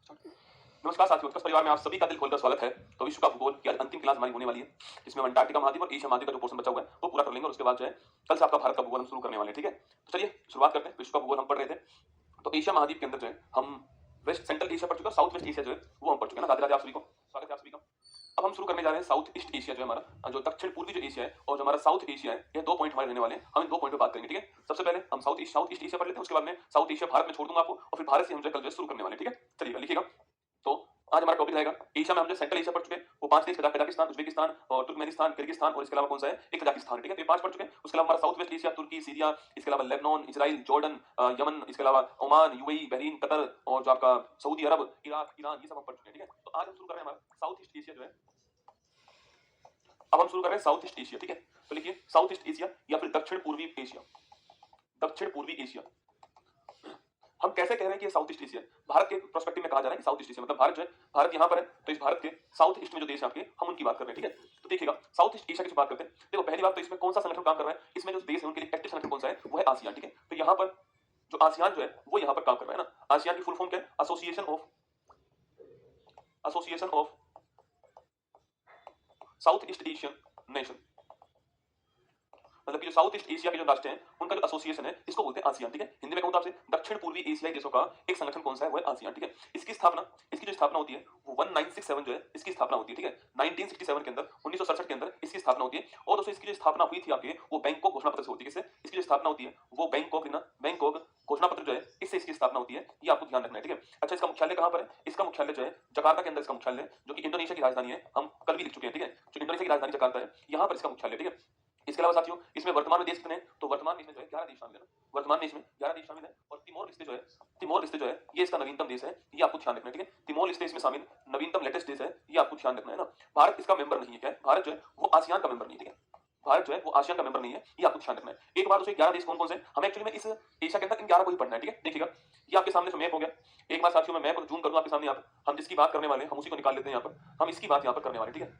नमस्कार साथियों, उत्कर्ष परिवार में आप सभी का दिल खोलकर स्वागत है। तो विश्व का भूगोल की आज अंतिम क्लास हमारी होने वाली है, जिसमें हम अंटार्कटिका महाद्वीप और एशिया महाद्वीप का जो पोर्शन बचा हुआ है वो पूरा कर लेंगे और उसके बाद जो है कल से आपका भारत का भूगोल हम शुरू करने वाले हैं। ठीक है, तो चलिए शुरुआत करते हैं। विश्व का भूगोल हम पढ़ रहे थे, तो एशिया महाद्वीप के अंदर जो है हम वेस्ट सेंट्रल एशिया पढ़ चुके हैं, साउथ वेस्ट एशिया जो है वो हम पढ़ चुके हैं ना। राधे राधे आप सभी को, स्वागत है आप सभी का। अब हम शुरू करने जा रहे हैं साउथ ईस्ट एशिया जो है हमारा, जो दक्षिण पूर्वी जो एशिया है और जो हमारा साउथ एशिया है, ये 2 पॉइंट हमारे रहने वाले हैं। हम इन 2 पॉइंट पे बात करेंगे। ठीक है, सबसे पहले हम साउथ ईस्ट एशिया पढ़ लेते हैं, उसके बाद में साउथ एशिया भारत में छोड़ दूंगा आपको और फिर भारत से हम जो है कल जो है शुरू करने वाले हैं। ठीक है, चलिएगा लिखिएगा। तो आज हमारा टॉपिक रहेगा एशिया में हम जो सेंट्रल एशिया पढ़ चुके हैं, वो 5 देश कजाकिस्तान, उज्बेकिस्तान और तुर्कमेनिस्तान, किर्गिस्तान और इसके अलावा कौन सा है, एक कजाकिस्तान। ठीक है, तो ये 5 पढ़ चुके हैं। उसके अलावा हमारा साउथ वेस्ट एशिया, तुर्की, सीरिया, इसके अलावा लेबनान, इजराइल, जॉर्डन, यमन, इसके अलावा ओमान, यूएई, बहरीन, कतर और जो आपका सऊदी अरब, इराक, ईरान, ये सब हम पढ़ चुके हैं। ठीक है, तो आज हम शुरू कर रहे हैं हमारा साउथ ईस्ट एशिया जो है। अब हम शुरू कर रहे हैं साउथ ईस्ट एशिया। ठीक है, तो लिखिए साउथ ईस्ट एशिया या फिर दक्षिण पूर्वी एशिया। दक्षिण पूर्वी एशिया हम कैसे कह रहे हैं कि साउथ ईस्ट एशिया भारत के प्रोस्पेक्टिव में कहा जा रहा है कि साउथ ईस्ट एशिया मतलब भारत जो है, भारत यहाँ पर है, तो इस भारत के साउथ ईस्ट में जो देश है आपके, हम उनकी बात कर रहे हैं। ठीक है, तो देखिएगा साउथ ईस्ट एशिया की बात करते हैं। देखो पहली बात तो इसमें कौन सा संगठन काम कर रहा है, इसमें जो देश है उनके लिए एक्टिव संगठन कौन सा है, वो है आसियान। ठीक है, तो यहाँ पर जो आसियान जो है वो यहाँ पर काम कर रहा है ना। आसियान की फुल फॉर्म क्या है, association of south east Asian nation. मतलब कि जो साउथ ईस्ट एशिया के जो राष्ट्र हैं उनका जो एसोसिएशन है इसको बोलते हैं आसियान। ठीक है, हिंदी में कहूं तो आपसे दक्षिण पूर्वी एशियाई देशों का एक संगठन कौन सा है, वो है आसियान। ठीक है, इसकी जो स्थापना होती है वो 1967 जो है इसकी स्थापना होती है। ठीक है, 1967 के अंदर, 1967 के अंदर इसकी स्थापना होती है। और दोस्तों इसकी जो स्थापना हुई थी आपके, वो बैंकॉक घोषणा पत्र से होती है। किससे इसकी जो स्थापना होती है, वो बैंकॉक घोषणा पत्र जो है इससे इसकी स्थापना होती है, ये आपको ध्यान रखना है। ठीक है, अच्छा इसका मुख्यालय कहां पर है, इसका मुख्यालय जो है जकार्ता के अंदर इसका मुख्यालय है, जो कि इंडोनेशिया की राजधानी है। हम कल भी लिख चुके हैं। ठीक है, जो इंडोनेशिया की राजधानी जकार्ता है, यहाँ पर इसका मुख्यालय। ठीक है, इसके अलावा साथियों इसमें वर्तमान में देश कितने हैं, तो वर्तमान में इसमें जो है 11 देश शामिल है ना। वर्तमान में इसमें 11 देश शामिल है और तिमोर लिस्टे जो है ये इसका नवीनतम देश है, ये आपको ध्यान रखना है। ठीक है, तिमोर लिस्टे इसमें शामिल नवीनतम लेटेस्ट देश है, ये आपको ध्यान रखना है ना। भारत इसका मेंबर नहीं है। क्या है, भारत जो है वो आसियान का मेंबर नहीं है। ठीक है, भारत जो है वो आसियान का मेंबर नहीं है, ये आपको ध्यान रखना है। एक बार उसके 11 देश कौन कौन से, हमें एक्चुअली में इस एशिया के अंदर इन 11 को ही पढ़ना है। ठीक है, देखिएगा ये आपके सामने मैप हो गया। एक बार साथियों मैं मैप जूम कर दूं आपके सामने, यहाँ पर हम जिसकी बात करने वाले हैं हम उसी को निकाल लेते हैं। यहाँ पर हम इसकी बात यहाँ पर करने वाले। ठीक है,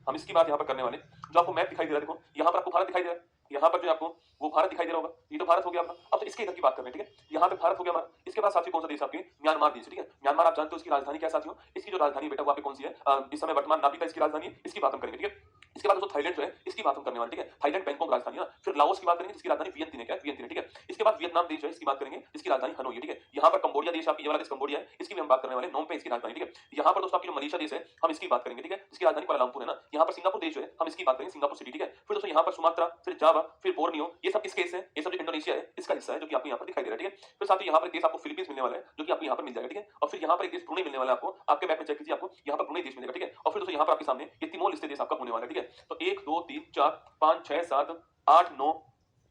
हम इसकी बात यहाँ पर करने वाले। जो आपको मैप दिखाई दे रहा है, देखो यहाँ पर आपको भारत दिखाई दे रहा है, यहाँ पर जो आपको वो भारत दिखाई दे रहा होगा, ये तो भारत हो गया अपना। अब तो इसके इधर की बात करते हैं। ठीक है, यहाँ पे भारत हो गया हमारा। इसके बाद साथियों कौन सा देश आपके, म्यांमार देश। ठीक है, म्यांमार आप जानते हो इसकी राजधानी क्या है साथियों, इसकी जो राजधानी बेटा वो आपकी कौन सी है, इस समय वर्तमान नापिका इसकी राजधानी है, इसकी बात हम करेंगे। ठीक है, इसके बाद दोस्तों थाईलैंड जो है इसकी बात हम करने वाले। ठीक है, थाईलैंड बैंकॉक राजधानी है ना। फिर लाओस की बात करेंगे जिसकी राजधानी वियंतिन है। क्या वियंतिन है। ठीक है, इसके बाद वियतनाम देश है इसकी बात करेंगे जिसकी राजधानी हनोई है। ठीक है, यहाँ पर कंबोडिया देश आपकी, ये वाला देश कंबोडिया है, इसकी भी हम बात करने वाले, नोम पे इसकी राजधानी। ठीक है, यहाँ पर दोस्तों आपकी जो मलेशिया देश है हम इसकी बात करेंगे। ठीक है, जिसकी राजधानी कुआलालंपुर है ना। यहाँ पर सिंगापुर देश जो है हम इसकी बात करेंगे, सिंगापुर सिटी। ठीक है, फिर दोस्तों यहाँ पर सुमात्रा, फिर जावा, फिर बोर्नियो, ये सब किसके हिस्से हैं, ये सब जो इंडोनेशिया है इसका हिस्सा है, जो कि आपको यहाँ पर दिखाई दे रहा है। ठीक है, फिर साथ ही यहाँ पर एक देश आपको फिलीपींस मिलने वाला है, जो कि आपको यहाँ पर मिल जाएगा। ठीक है, और फिर यहाँ पर एक देश ब्रुनेई मिलने वाला है आपको, आपके मैप में चेक कीजिए, आपको यहाँ पर ब्रुनेई देश मिलेगा। ठीक है, और फिर दोस्तों यहाँ पर आपके सामने ये तिमोर लिस्टे देश आपका होने वाला है। ठीक है, तो 1 2 3 4 5 6 7 8 9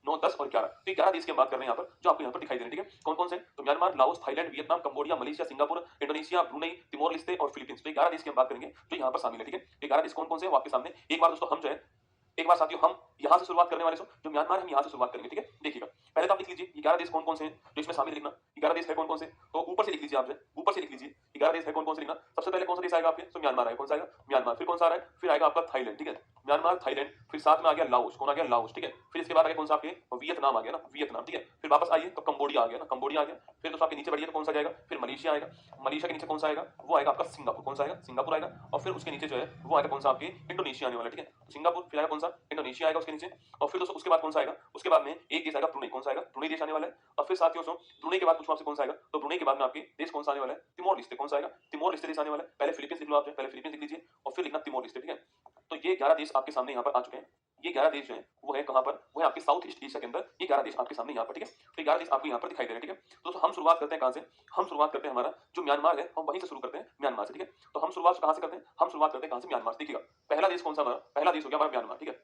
9 10 और 11, तो 11 देश की बात कर रहे हैं यहाँ पर, जो आपको यहाँ पर दिखाई दे रहे हैं। ठीक है, कौन कौन से, तो Myanmar, Laos, Thailand, Vietnam, Cambodia, Malaysia, Singapore, Indonesia, Brunei, Timor Leste और फिलीपींस। तो 11 देश की हम बात करेंगे जो यहाँ पर शामिल है। ठीक है, 11 देश कौन कौन से वो आपके सामने। एक बार दोस्तों हम जो है, एक बार साथियों हम यहाँ से शुरुआत करने वाले जो म्यांमार हम यहाँ से शुरुआत करेंगे। ठीक है, देखिएगा पहले तो आप लिख लीजिए ये 11 देश कौन कौन से हैं जो इसमें शामिल, लिखना 11 देश है कौन कौन से, तो ऊपर से लिख लीजिए, आप ऊपर से लिख लीजिए 11 देश है कौन कौन से लिखना। सबसे पहले कौन सा देश आएगा आपके, तो म्यांमार आएगा। कौन सा आएगा, म्यांमार। फिर कौन सा आ रहा है, फिर आएगा आपका थाईलैंड। ठीक है, म्यांमार, थाईलैंड, फिर साथ में आ गया लाओस। कौन आ गया, लाओस। ठीक है, फिर इसके बाद आ गया कौन सा आपके, वियतनाम आ गया ना, वियतनाम। ठीक है, फिर वापस आइए तो कंबोडिया आ गया ना, कंबोडिया आ गया। फिर दोस्तों आपके नीचे बढ़िए तो कौन सा जाएगा, फिर मलेशिया आएगा। मलेशिया के नीचे कौन सा आएगा, वो आएगा आपका सिंगापुर। कौन सा आएगा, सिंगापुर आएगा। और फिर उसके नीचे जो है वो आएगा कौन सा आपके, इंडोनेशिया आने वाला। ठीक है, सिंगापुर, फिर आएगा कौन सा, इंडोनेशिया आएगा उसके नीचे। और फिर दोस्तों उसके बाद कौन सा आएगा, उसके बाद में एक देश आएगा ब्रुनेई। कौन सा आएगा, ब्रुनेई देश आने वाला है। और फिर साथियों ब्रुनेई के बाद पूछूं आपसे कौन सा आएगा, तो ब्रुनेई के बाद में आपके देश कौन सा आने वाला है, तिमोर लिस्टे। कौन सा आएगा, तिमोर लिस्टे देश आने वाला है। पहले फिलीपींस लिख लो आप, पहले फिलीपींस लिख लीजिए और फिर लिखना तिमोर लिस्टे। ठीक है, तो ये 11 देश आपके सामने यहाँ पर आ चुके हैं। ये 11 देश जो है वो है कहाँ पर, वो है आपके साउथ ईस्ट एशिया के अंदर, ये 11 देश आपके सामने यहाँ पर। ठीक है, तो 11 देश आपको यहाँ पर दिखाई दे रहे हैं। ठीक है, तो हम शुरुआत करते हैं कहाँ से, हम शुरुआत करते हैं हमारा जो म्यांमार है हम वहीं से शुरू करते हैं, म्यांमार से। ठीक है, तो हम शुरुआत कहाँ से करते हैं, हम शुरुआत करते हैं कहाँ से, म्यांमार से। देखिएगा पहला देश कौन सा हमारा, पहला देश हो गया हमारा म्यांमार। ठीक है,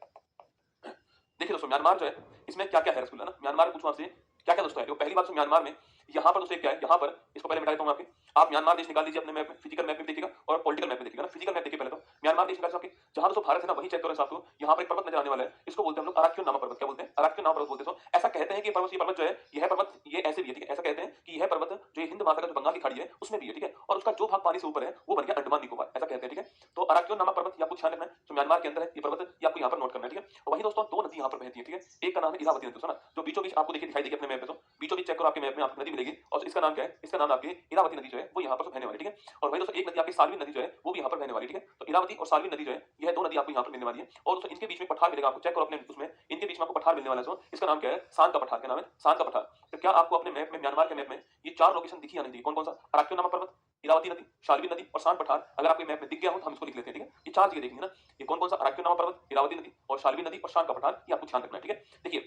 देखिए दोस्तों म्यांमार जो है इसमें क्या क्या है रसगुल्ला ना, म्यांमार में पूछूं आपसे क्या क्या दोस्तों है। तो पहली बात तो म्यांमार में यहाँ पर दोस्तों क्या है, यहाँ पर इसको पहले मिटा देता हूँ आपके, आप म्यांमार देश निकाल लीजिए अपने मैप में, फिजिकल मैप में देखिएगा और पॉलिटिकल मैप में देखिएगा ना। फिजिकल मैप देखिए पहले तो म्यांमार देश निकाल आपके, जहाँ दोस्तों भारत है ना वहीं चेक करो आपको, यहाँ पर एक पर्वत नजर आने वाला है, इसको बोलते हैं हम लोग अराक्योन नामक पर्वत। क्या बोलते हैं, अराक्योन नामक पर्वत बोलते हैं। ऐसा कहते हैं कि ये पर्वत जो है, यह पर्वत ये ऐसे भी है। ठीक है, ऐसा कहते हैं कि यह पर्वत जो हिंद महासागर जो बंगाल की खाड़ी है उसमें भी है, ठीक है, और उसका जो भाग पानी से ऊपर है वो बन गया अंडमान निकोबार, ऐसा कहते हैं, ठीक है। तो अराक्योन नामक पर्वत ये आपको ध्यान रखना है, जो म्यांमार के अंदर है ये पर्वत, ये आपको यहाँ पर नोट करना है, ठीक है। और वही दोस्तों दो नदी यहाँ पर बहती है, ठीक है, एक का नाम है इरावती नदी, सुना, जो बीचों बीच आपको देखिए दिखाई देगी अपने मैप में, तो बीचों बीच चेक करो आपके मैप में आपको नदी मिलेगी, और इसका नाम क्या है, इसका नाम आपकी इरावती नदी जो है वो यहाँ पर बहने वाली, ठीक है। और वही दोस्तों एक नदी आपकी सालवी नदी जो है वो भी यहाँ पर बहने वाली, ठीक है। तो इरावती और सालवी नदी जो है यह दो नदी आपको यहाँ पर मिलने वाली है, और दोस्तों इनके बीच में पठार मिलेगा आपको, चेक करो अपने उसमें, इनके बीच में आपको पठार मिलने वाला है, इसका नाम क्या है, सान का पठार, क्या नाम है, सान का पठार। तो क्या आपको अपने मैप में, म्यांमार के मैप में ये चार लोकेशन दिखी या नहीं दिखी, कौन कौन सा, अराक्योन नामक पर्वत, इरावती नदी, शाल्वी नदी और सान पठार, अगर आपके मैप में दिख गया हो तो हम इसको लिख लेते हैं, ठीक है। ये चार जगह देखेंगे ना, ये कौन कौन सा, अराक्योन नामक पर्वत, इरावती नदी और शाल्वी नदी और सान का पठार, ये आपको ध्यान रखना है, ठीक है। देखिए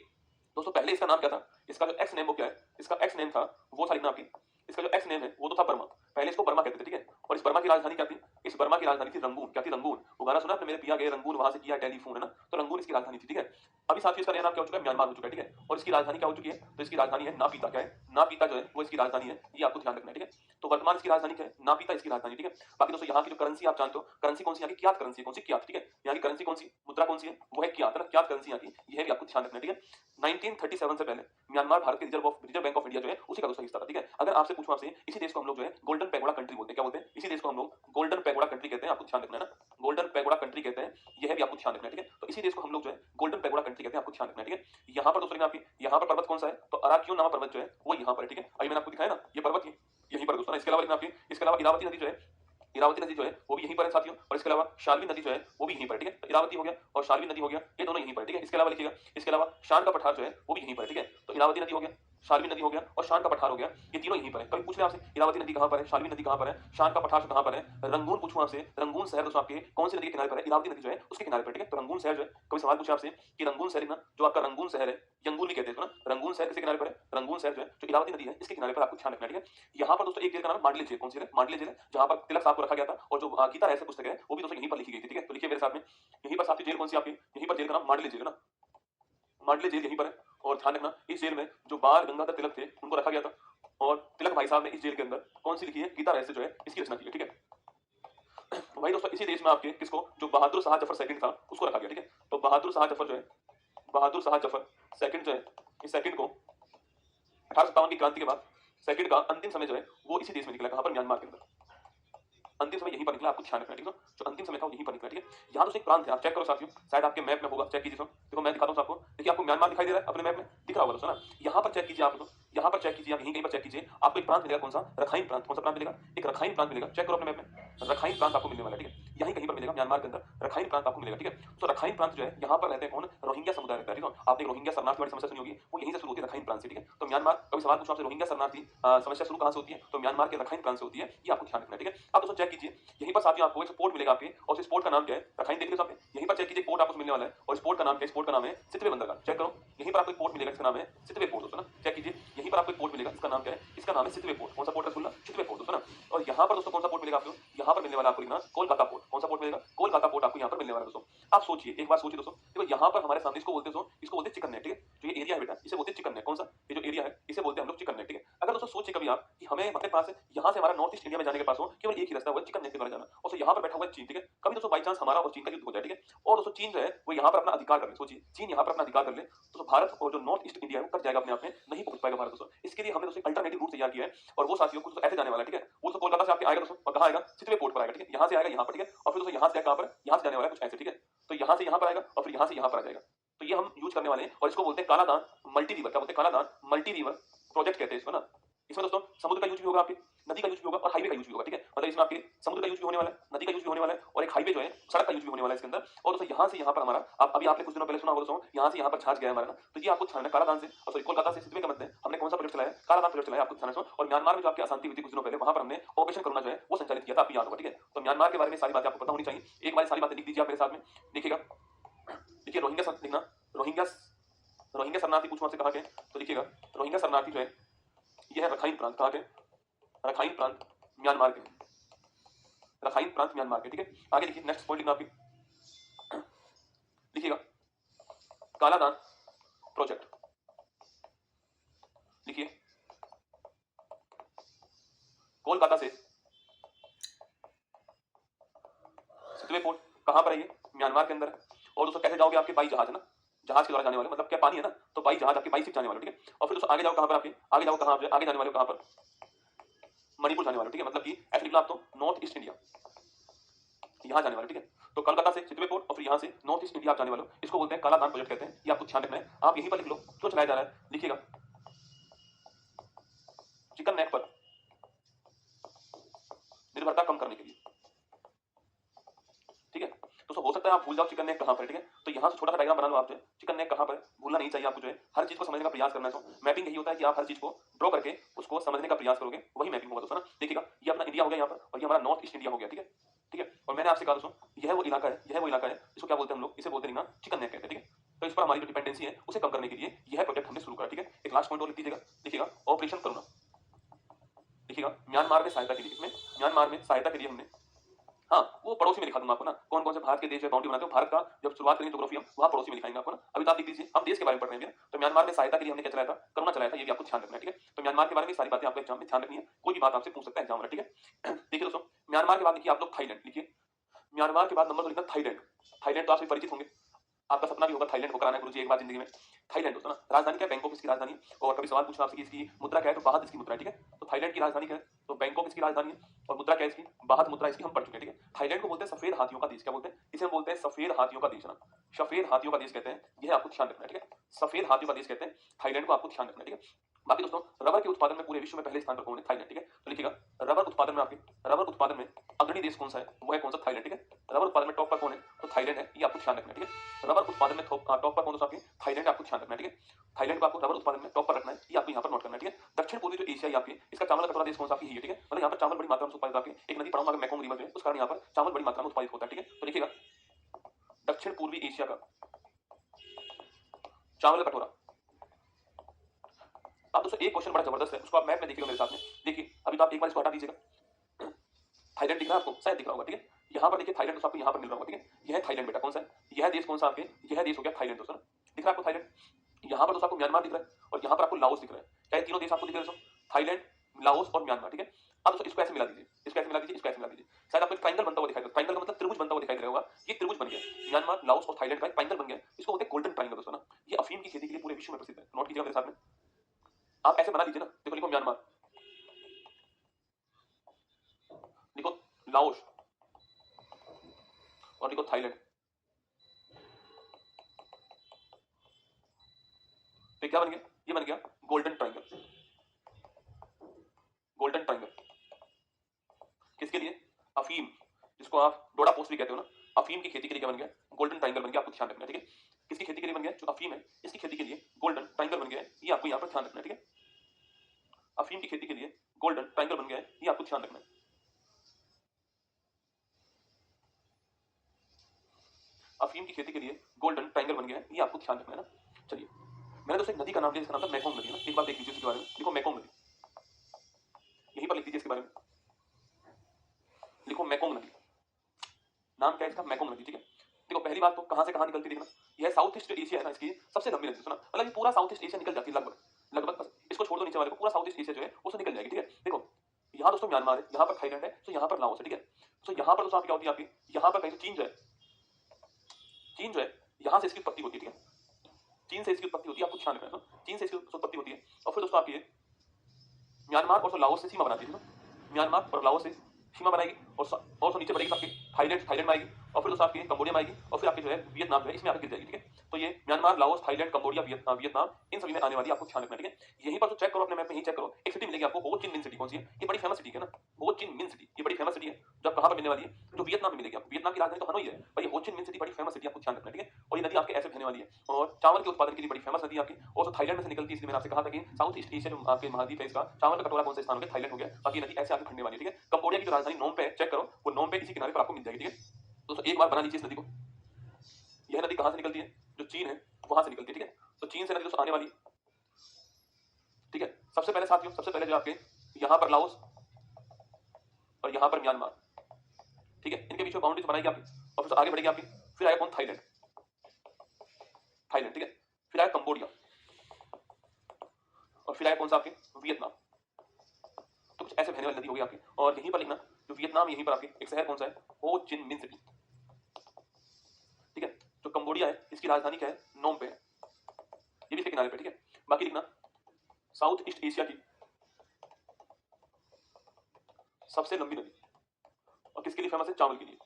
दोस्तों पहले इसका नाम क्या था, इसका जो एक्स नेम वो क्या है, इसका एक्स नेम था वो था लिखना आपकी, इसका जो एक्स नेम है वो तो था बर्मा, पहले इसको बर्मा कहते थे, ठीक है। और इस बर्मा की राजधानी क्या थी, इस बर्मा की राजधानी थी रंगून, क्या थी, रंगून, वो गाना सुना आपने, मेरे पिया गए रंगून, वहां से किया टेलीफोन, है ना, तो रंगून इसकी राजधानी थी, ठीक है। अभी साथियों इसका नया नाम क्या हो चुका है, म्यांमार हो चुका है, ठीक है। और इसकी राजधानी क्या हो चुकी है, तो इसकी राजधानी है नापीता, क्या है, नापीता जो है वो इसकी राजधानी है, ये आपको ध्यान रखना है, ठीक है। तो वर्तमान इसकी राजधानी क्या है, नापीता इसकी राजधानी, ठीक है। बाकी दोस्तों यहाँ की जो करेंसी आप जानते हो, करेंसी कौन सी, यहाँ की क्यात करेंसी, कौन सी, क्यात, ठीक है, यहाँ की करेंसी कौन सी, मुद्रा कौन सी है, वो है क्यात, है ना, क्यात करेंसी यहाँ की, यह भी आपको ध्यान रखना है, ठीक है। 1937 से पहले म्यांमार भारत के रिजर्व बैंक ऑफ इंडिया जो है उसी का दोस्तों हिस्सा था, ठीक है। अगर आपसे पूछूं आपसे, इसी देश को हम लोग जो है गोल्डन पैगोडा कंट्री बोलते हैं, क्या बोलते हैं, इसी देश को हम लोग गोल्डन पैगोडा कंट्री कहते हैं, आपको ध्यान रखना है ना, गोल्डन पैगोडा कंट्री कहते हैं, यह भी आपको ध्यान रखना है, ठीक है। तो इसी देश को हम लोग जो है गोल्डन पैगोडा कंट्री कहते हैं, आपको ध्यान रखना है, ठीक है। यहाँ पर दोस्तों आपकी, यहाँ पर पर्वत कौन सा है, तो अराक्योन नामक पर्वत जो है वो यहाँ पर है, ठीक है। अभी मैंने आपको दिखाया ना ये पर्वत यहीं पर दोस्तों, इसके अलावा आपकी, इसके अलावा इरावती नदी जो है, इरावती नदी जो है वो भी यहीं पर है साथियों, और इसके अलावा शाल्वी नदी जो है वो भी यहीं पर, ठीक है। तो इरावती हो गया और शाल्वी नदी हो गया, ये दोनों यहीं पर, ठीक है। इसके अलावा लिखिएगा, इसके अलावा शान का पठार जो है वो भी यहीं पर, ठीक है। तो इरावती नदी हो गया, शाल्वी नदी हो गया और शान का पठार हो गया, ये तीनों यहीं पर है। कभी पूछ ले आपसे इरावती नदी कहाँ पर है, शाल्वी नदी कहाँ पर है, शान का पठार कहाँ पर है, रंगून पूछूं आपसे, रंगून शहर दोस्तों आपके कौन सी नदी के किनारे पर है, इरावती नदी जो है उसके किनारे पर, ठीक है। तो रंगून शहर जो है, कभी सवाल पूछे आपसे कि रंगून शहर ना, जो आपका रंगून शहर है, यंगून भी कहते हैं ना, रंगून शहर किसके किनारे पर है, रंगून शहर जो है जो इरावती नदी है इसके किनारे पर, आपको ध्यान रखना है, ठीक है। यहाँ पर दोस्तों एक जेल का नाम मांडले जेल, कौन सी जेल है, मांडले जेल है, जहाँ पर तिलक साहब को रखा गया था, और जो गीता रहस्य पुस्तक है वो भी दोस्तों यहीं पर लिखी गई थी, ठीक है। तो लिखिए मेरे साथ में, यहीं पर साथी जेल कौन सी आपकी, यहीं पर जेल का नाम मांडले जेल है ना, मांडले जेल यहीं पर है। और ध्यान रखना इस जेल में जो बाल गंगाधर तिलक थे उनको रखा गया था, और तिलक भाई साहब ने इस जेल के अंदर कौन सी लिखी है, गीता रहस्य जो है इसकी रचना की है, ठीक है। वही दोस्तों इसी देश में आपके किसको, जो बहादुर शाह जफर सेकंड था उसको रखा गया, ठीक है। तो बहादुर शाह जफर जो है, बहादुर शाह जफर सेकंड जो है, इस सेकंड को 1857 की क्रांति के बाद सेकंड का अंतिम समय जो है वो इसी देश में निकला, कहां पर, म्यांमार के अंदर, अंतिम समय यहीं पर निकला, आपको ध्यान रखना है, ठीक है। जो अंतिम समय था वो यहीं पर निकला, ठीक है। यहाँ तो एक प्रांत है, आप चेक करो साथियों, शायद आपके मैप में होगा, चेक कीजिए। देखो मैं दिखाता हूँ आपको, देखिए आपको म्यांमार दिखाई दे रहा है अपने मैप में, दिख रहा होगा दोस्तों ना, यहाँ पर चेक कीजिए आप, तो यहाँ पर चेक कीजिए, आप यहीं कहीं पर चेक कीजिए, आपको एक प्रांत मिलेगा, कौन सा, रखाइन प्रांत, कौन सा प्रांत मिलेगा, एक रखाइन प्रांत मिलेगा, चेक करो अपने मैप में, रखाइन प्रांत आपको मिलने वाला है, ठीक है। यहीं कहीं पर मिलेगा म्यांमार के अंदर रखाइन प्रांत आपको मिलेगा, ठीक है। तो रखाइन प्रांत जो है यहाँ पर रहते हैं कौन, रोहिंग्या समुदाय रहता है, ठीक है। आपने रोहिंग्या शरणार्थी वाली समस्या सुनी होगी, वो यहीं से शुरू होती है, रखाइन प्रांत से, ठीक है। तो म्यांमार, कभी सवाल पूछो आपसे रोहिंग्या शरणार्थी समस्या शुरू कहाँ से होती है, तो म्यांमार के रखाइन प्रांत से होती है, ये आपको ध्यान रखना है, ठीक है। अब दोस्तों चेक कीजिए, यहीं पर साथियों आपको एक पोर्ट मिलेगा आपके, और इस पोर्ट का नाम क्या है, रखाइन देख लीजिए आपने, यहीं पर चेक कीजिए पोर्ट आपको मिलने वाला है, और इस पोर्ट का नाम क्या है, इस पोर्ट का नाम है सितवे बंदरगाह, चेक करो, यहीं पर आपको एक पोर्ट मिलेगा इसका नाम है सितवे पोर्ट, दोस्तों ना, चेक कीजिए, यहीं पर आपको एक पोर्ट मिलेगा इसका नाम क्या है, इसका नाम है सितवे पोर्ट, कौन सा पोर्ट, रसगुल्ला, सितवे पोर्ट, दोस्तों ना। और यहाँ पर दोस्तों कौन सा पोर्ट मिलेगा आपको, यहाँ पर मिलने वाला आपको लिखना कोलकाता पोर्ट, कौन सा पोर्ट मिलेगा, कोलकाता पोर्ट आपको यहाँ पर मिलने वाला है दोस्तों। आप सोचिए, एक बार सोचिए दोस्तों, देखो यहाँ पर हमारे सामने इसको बोलते हैं, इसको बोलते हैं चिकन नेट, ठीक है। जो ये एरिया है बेटा इसे बोलते हैं चिकन नेट, कौन सा, ये जो एरिया है इसे बोलते हैं हम लोग चिकन नेट, ठीक है। अगर दोस्तों सोचिए कभी आप कि हमें अपने पास यहाँ से हमारा नॉर्थ ईस्ट इंडिया में जाने के पास हो केवल एक ही रास्ता हुआ चिकन नेट के द्वारा जाना, और यहाँ पर बैठा हुआ है चीन, ठीक है। कभी दोस्तों बाई चांस हमारा और चीन का युद्ध हो जाए, ठीक है, और दोस्तों चीन जो है वो यहाँ पर अपना अधिकार कर ले, सोचिए चीन यहाँ पर अपना अधिकार कर ले, तो भारत और जो नॉर्थ ईस्ट इंडिया है वो कट जाएगा अपने आप में, नहीं पहुंच पाएगा भारत दोस्तों। इसके लिए हमने दोस्तों अल्टरनेटिव रूट तैयार किया है, और वो साथियों कुछ ऐसे जाने वाला है, ठीक है। वो तो कोलकाता से आपके आएगा दोस्तों, और कहाँ आएगा, सितवे पोर्ट पर आएगा, ठीक है। यहाँ से आएगा यहाँ पर, ठीक है, और फिर दोस्तों यहाँ से कहाँ पर, यहाँ से जाने वाला है कुछ ऐसे, ठीक है। तो यहाँ से यहाँ पर आएगा और फिर यहाँ से यहाँ पर आ जाएगा, तो ये हम यूज करने वाले हैं, और इसको बोलते हैं कालादान मल्टी रिवर, क्या बोलते हैं, कालादान मल्टी रिवर प्रोजेक्ट कहते हैं इसको ना। इसमें दोस्तों समुद्र का यूज भी होगा, आपके नदी का यूज भी होगा और हाईवे का यूज भी होगा, ठीक है। मतलब इसमें आपके समुद्र का यूज भी होने वाला है, नदी का यूज भी होने वाला है, और एक हाईवे जो है सड़क का यूज भी होने वाला है इसके अंदर। और दोस्तों यहाँ से यहाँ पर हमारा, आप अभी आपने कुछ दिनों पहले सुना होगा दोस्तों, यहाँ से यहाँ पर छाछ गया हमारा ना, तो ये आपको ध्यान, कालादान से, सॉरी कोलकाता से सितवे का मतलब हमने कौन सा प्रोजेक्ट चलाया, कालादान प्रोजेक्ट चलाया, आपको ध्यान रखना। और म्यांमार में जो आपकी अशांति हुई थी कुछ दिनों पहले, वहां पर हमने ऑपरेशन करुणा जो है वो संचालित किया था, आपको याद होगा, ठीक है। तो म्यांमार के बारे में सारी बातें आपको पता होनी चाहिए, एक बार सारी बातें लिख दीजिए आप मेरे साथ में, देखिएगा, देखिए रोहिंग्या लिखना, रोहिंग्या, रोहिंग्या शरणार्थी पूछूं आपसे कहाँ के, तो देखिएगा रोहिंग्या शरणार्थी जो है ये है रखाइन प्रांत, कहाँ के, रखाइन प्रांत म्यांमार के, रखाइन प्रांत म्यांमार के, ठीक है। आगे देखिए नेक्स्ट पॉइंट लिखना आपकी, लिखिएगा कालादान प्रोजेक्ट, लिखिए कोलकाता से सितवे पोर्ट कहां पर है, ये म्यांमार के अंदर है। और दोस्तों कैसे जाओगे, आपके बाई जहाज है ना, जहाज के द्वारा जाने वाले, मतलब क्या पानी है ना, तो बाई जहाज आपके बाई शिप जाने वाले, ठीक है। और फिर दोस्तों आगे जाओ कहां पर, आपके आगे जाओ कहां, आगे जाने वाले कहां पर, मणिपुर जाने वाले हो, ठीक है, मतलब कि ऐसे निकला आप तो नॉर्थ ईस्ट इंडिया यहाँ जाने वाले, ठीक है। तो कोलकाता से चितवे पोर्ट और फिर यहाँ से नॉर्थ ईस्ट इंडिया आप जाने वाले हो, इसको बोलते हैं कालाधान प्रोजेक्ट कहते हैं। ये आपको ध्यान रखना है, आप यहीं पर लिख लो क्यों चलाया जा रहा है, लिखिएगा चिकन नेक पर निर्भरता कम करने के लिए, ठीक है। तो हो सकता है आप भूल जाओ चिकन नेक कहाँ पर है, ठीक है। तो यहाँ से छोटा सा डायग्राम बना लो आप, जो है चिकन नेक कहाँ पर है, भूलना नहीं चाहिए आपको, जो है हर चीज को समझने का प्रयास करना है। तो मैपिंग यही होता है कि आप हर चीज को ड्रॉ करके उसको समझने का प्रयास करोगे, वही मैपिंग होगा दोस्तों ना। देखिएगा ये अपना इंडिया हो गया यहाँ पर, और ये हमारा नॉर्थ ईस्ट इंडिया हो गया, ठीक है, ठीक है। और मैंने आपसे कहा दोस्तों यह वो इलाका है, यह वो इलाका है, इसको क्या बोलते हैं हम लोग, इसे बोलते हैं ना चिकन नेक कहते हैं, ठीक है। तो इस पर हमारी जो डिपेंडेंसी है उसे कम करने के लिए यह प्रोजेक्ट हमने शुरू करा, ठीक है। एक लास्ट पॉइंट और लिख दीजिएगा, देखिएगा ऑपरेशन करुणा, देखिएगा म्यांमार में सहायता के लिए, इसमें म्यांमार में सहायता के लिए हमने, हाँ वो पड़ोसी में दिखा दूंगा आपको ना, कौन कौन से भारत के देश है बाउंड्री बनाते हो, भारत का जब शुरुआत करेंगे ज्योग्राफी हम वहां पड़ोसी में दिखाएंगे आपको ना। अभी तो आप लिख दीजिए, हम देश के बारे में पढ़ रहे हैं। तो म्यांमार में सहायता के लिए हमने क्या चलाया था, करुणा चलाया था, ये भी आपको ध्यान रखना है, ठीक है। तो म्यांमार के बारे में सारी बातें आपको एग्जाम में ध्यान रखनी है, कोई भी बात आपसे पूछ सकता है एग्जाम में, ठीक है। देखिए दोस्तों म्यांमार के बाद लिखिए आप लोग थाईलैंड, लिखिए म्यांमार के बाद नंबर 2 लिखना थाईलैंड। थाईलैंड तो आपसे परिचित होंगे, आपका सपना भी होगा थाईलैंड होकर आना गुरुजी एक बार जिंदगी में। थाईलैंड दोस्तों ना, राजधानी क्या है, बैंकॉक इसकी राजधानी। और कभी सवाल पूछना आपसे कि इसकी मुद्रा क्या है, तो बाहत इसकी मुद्रा है, ठीक है। तो थाईलैंड की राजधानी क्या है, तो बैंकॉक इसकी राजधानी है, और मुद्रा क्या है इसकी, बाहत मुद्रा इसकी हम पढ़ चुके हैं, ठीक है। थाईलैंड को बोलते हैं सफेद हाथियों का देश, क्या बोलते हैं इसे, हम बोलते हैं सफेद हाथियों का देश ना, सफेद हाथियों का देश कहते हैं, यह आपको ध्यान रखना है, ठीक है। सफेद हाथियों का देश कहते हैं थाईलैंड को, आपको ध्यान रखना है, ठीक है। बाकी दोस्तों रबर के उत्पादन में पूरे विश्व में पहले स्थान पर कौन है, थाईलैंड, ठीक है। तो लिखिएगा रबर उत्पादन में आपके, रबर उत्पादन में अग्रणी देश कौन सा है, वो है कौन सा, थाईलैंड, ठीक है। रबर उत्पादन में टॉप पर कौन है, तो थाईलैंड है, ये आपको ध्यान रखना है, ठीक है। रबर उत्पादन में टॉप पर कौन सा आपके, थाईलैंड, आपको ध्यान रखना है, ठीक है। थाईलैंड को आपको रबर उत्पादन में टॉप पर रखना है, ये आपको यहाँ पर नोट करना है, ठीक है। दक्षिण पूर्वी जो एशिया आपके, इसका चावल का कटोरा देश कौन सा आपकी, ठीक है। मतलब यहाँ पर चावल बड़ी मात्रा में उत्पादित, आपके एक नदी पड़ा मैकोंग रिवर है, उस कारण यहाँ पर चावल बड़ी मात्रा में उत्पादित होता है, ठीक है। तो देखिएगा दक्षिण पूर्वी एशिया का चावल का कटोरा। अब दोस्तों एक क्वेश्चन बड़ा जबरदस्त है, उसको आप मैप में देखिएगा मेरे साथ में, देखिए अभी तो आप एक बार इसको हटा दीजिएगा, थाईलैंड दिख रहा है आपको, शायद दिख रहा होगा, ठीक है। यहाँ पर देखिए थाईलैंड दोस्तों आपको यहाँ पर मिल रहा होगा, ठीक है। यह थाईलैंड बेटा, कौन सा है, यह देश कौन सा आपके, यह देश हो गया थाईलैंड दोस्तों, दिख रहा है आपको थाईलैंड। यहाँ पर दोस्तों आपको म्यांमार दिख रहा है, और यहाँ पर आपको लाओस दिख रहा है, क्या ये तीनों देश आपको दिख रहे हैं दोस्तों, थाईलैंड, लाओस और म्यांमार, ठीक है। अब दोस्तों इसको ऐसे मिला दीजिए, इसको ऐसे मिला दीजिए, इसको ऐसे मिला दीजिए, शायद आपको एक ट्रायंगल बनता हुआ दिखाई दे, ट्रायंगल का मतलब त्रिभुज बनता हुआ दिखाई दे रहा होगा, ये त्रिभुज बन गया, म्यांमार, लाओस और थाईलैंड का एक ट्रायंगल बन गया, इसको बोलते हैं गोल्डन ट्रायंगल दोस्तों ना। ये अफीम की खेती के लिए पूरे विश्व में प्रसिद्ध है, नोट कीजिएगा मेरे साथ में, आप ऐसे बना लीजिए ना, देखो लिखो म्यांमार, लिखो लाओस और लिखो थाईलैंड, तो क्या बन गया, ये बन गया गोल्डन ट्रायंगल। गोल्डन ट्रायंगल किसके लिए, अफीम, जिसको आप डोडा पोस्ट भी कहते हो ना, अफीम की खेती के लिए क्या बन गया, गोल्डन ट्रायंगल बन गया, आपको ध्यान रखना है, ठीक है। किसकी खेती के लिए बन गया, जो अफीम है इसकी खेती के लिए गोल्डन ट्रायंगल बन गया है, ये आपको यहाँ पर ध्यान रखना है, ठीक है। अफीम की खेती के लिए गोल्डन ट्रायंगल बन गया है, ये आपको ध्यान रखना है। अफीम की खेती के लिए गोल्डन ट्रायंगल बन गया है, ये आपको ध्यान रखना है ना। चलिए मैंने दोस्तों एक नदी का नाम लिया जिसका नाम था मैकोंग नदी ना, एक बार देख लीजिए इसके बारे में, देखो मैकोंग नदी, यहीं पर लिख दीजिए इसके बारे में, लिखो मैकोंग नदी, नाम क्या है इसका, मैकोंग नदी, ठीक है। देखो पहली बात तो कहां से कहां निकलती है, देखना यह साउथ ईस्ट एशिया है ना, इसकी सबसे लंबी नदी सुना, मतलब ये पूरा साउथ ईस्ट एशिया निकल जाती है लगभग, लगभग बस इसको छोड़ दो नीचे वाले को, पूरा साउथ ईस्ट एशिया जो है उससे निकल जाएगी, ठीक है। देखो यहाँ दोस्तों म्यांमार है, यहाँ पर थाईलैंड है, तो यहाँ पर लाओस है, ठीक है। तो यहाँ पर दोस्तों क्या होती है आपकी, यहाँ पर कहीं से चीन जो है, चीन जो है यहाँ से इसकी उत्पत्ति होती है, ठीक है। चीन से इसकी उत्पत्ति होती है, आपको ध्यान रखना है, चीन से इसकी उत्पत्ति होती है, और फिर दोस्तों आपकी म्यांमार और लाओस से सीमा बनाती है, म्यांमार और लाओस से सीमा बनाएगी, और तो नीचे बढ़ेगी आपकी थाईलैंड, थाईलैंड में आएगी, और फिर दोस्तों आपकी कंबोडिया में आएगी, और फिर आपकी जो है वियतनाम जो है इसमें आकर गिर जाएगी, ठीक है। तो ये Myanmar, Laos, Thailand, Cambodia, Vietnam, Vietnam इन सभी में आने वाली, आपको ध्यान रखना, ठीक है। यहीं पर तो चेक करो अपने मैप में, यहीं चेक करो, एक सिटी मिलेगी आपको, हो चिन मिन सिटी, कौन सी है, ये बड़ी फेमस सिटी है ना, हो चिन मिन सिटी, ये बड़ी फेमस सिटी है, जब कहां पर मिलने वाली है, जो वियतनाम में मिलेगी आपको, वियतनाम की राजधानी तो हनोई है, पर ये हो चिन मिन सिटी बड़ी फेमस सिटी, आपको ध्यान रखना, ठीक है। और ये नदी आपके ऐसे बहने वाली है, और चावल के उत्पादन के लिए बड़ी फेमस नदी आपकी, और तो थाईलैंड में से निकलती है, इसलिए मैंने आपसे कहा था कि साउथ ईस्ट एशिया जो आपके महाद्वीप है, इसका चावल का कटोरा कौन सा स्थान हो गया, थाईलैंड हो गया, बाकी नदी ऐसे आगे बढ़ने वाली है, ठीक है। कंबोडिया की जो राजधानी नोम पे है, चेक करो, वो नोम पे इसी किनारे पर आपको मिल जाएगी, ठीक है। दोस्तों एक बार बना लीजिए इस नदी को, यह नदी कहां से निकलती है, जो चीन है वहां से निकलती है, ठीक है। तो चीन से नदी दोस्तों आने वाली, ठीक है। सबसे पहले साथियों, सबसे पहले जो आपके यहाँ पर लाओस और यहाँ पर म्यांमार, ठीक है, इनके बीच में बाउंड्रीज बनाएगी आपकी, और फिर आगे बढ़ेगी आपकी, फिर आया कौन, थाईलैंड, थाईलैंड, ठीक है। फिर आया कंबोडिया, और फिर आया कौन सा आपके, वियतनाम। तो कुछ ऐसे बहने वाली नदी होगी आपकी, और यहीं पर लिखना जो वियतनाम, यहीं पर आपके एक शहर कौन सा है, हो चिन मिन सिटी, ठीक है। जो कंबोडिया है इसकी राजधानी क्या है, नोम पे है, ये भी इसके किनारे पे, ठीक है। बाकी लिखना साउथ ईस्ट एशिया की सबसे लंबी नदी। और किसके लिए फेमस है? चावल के लिए।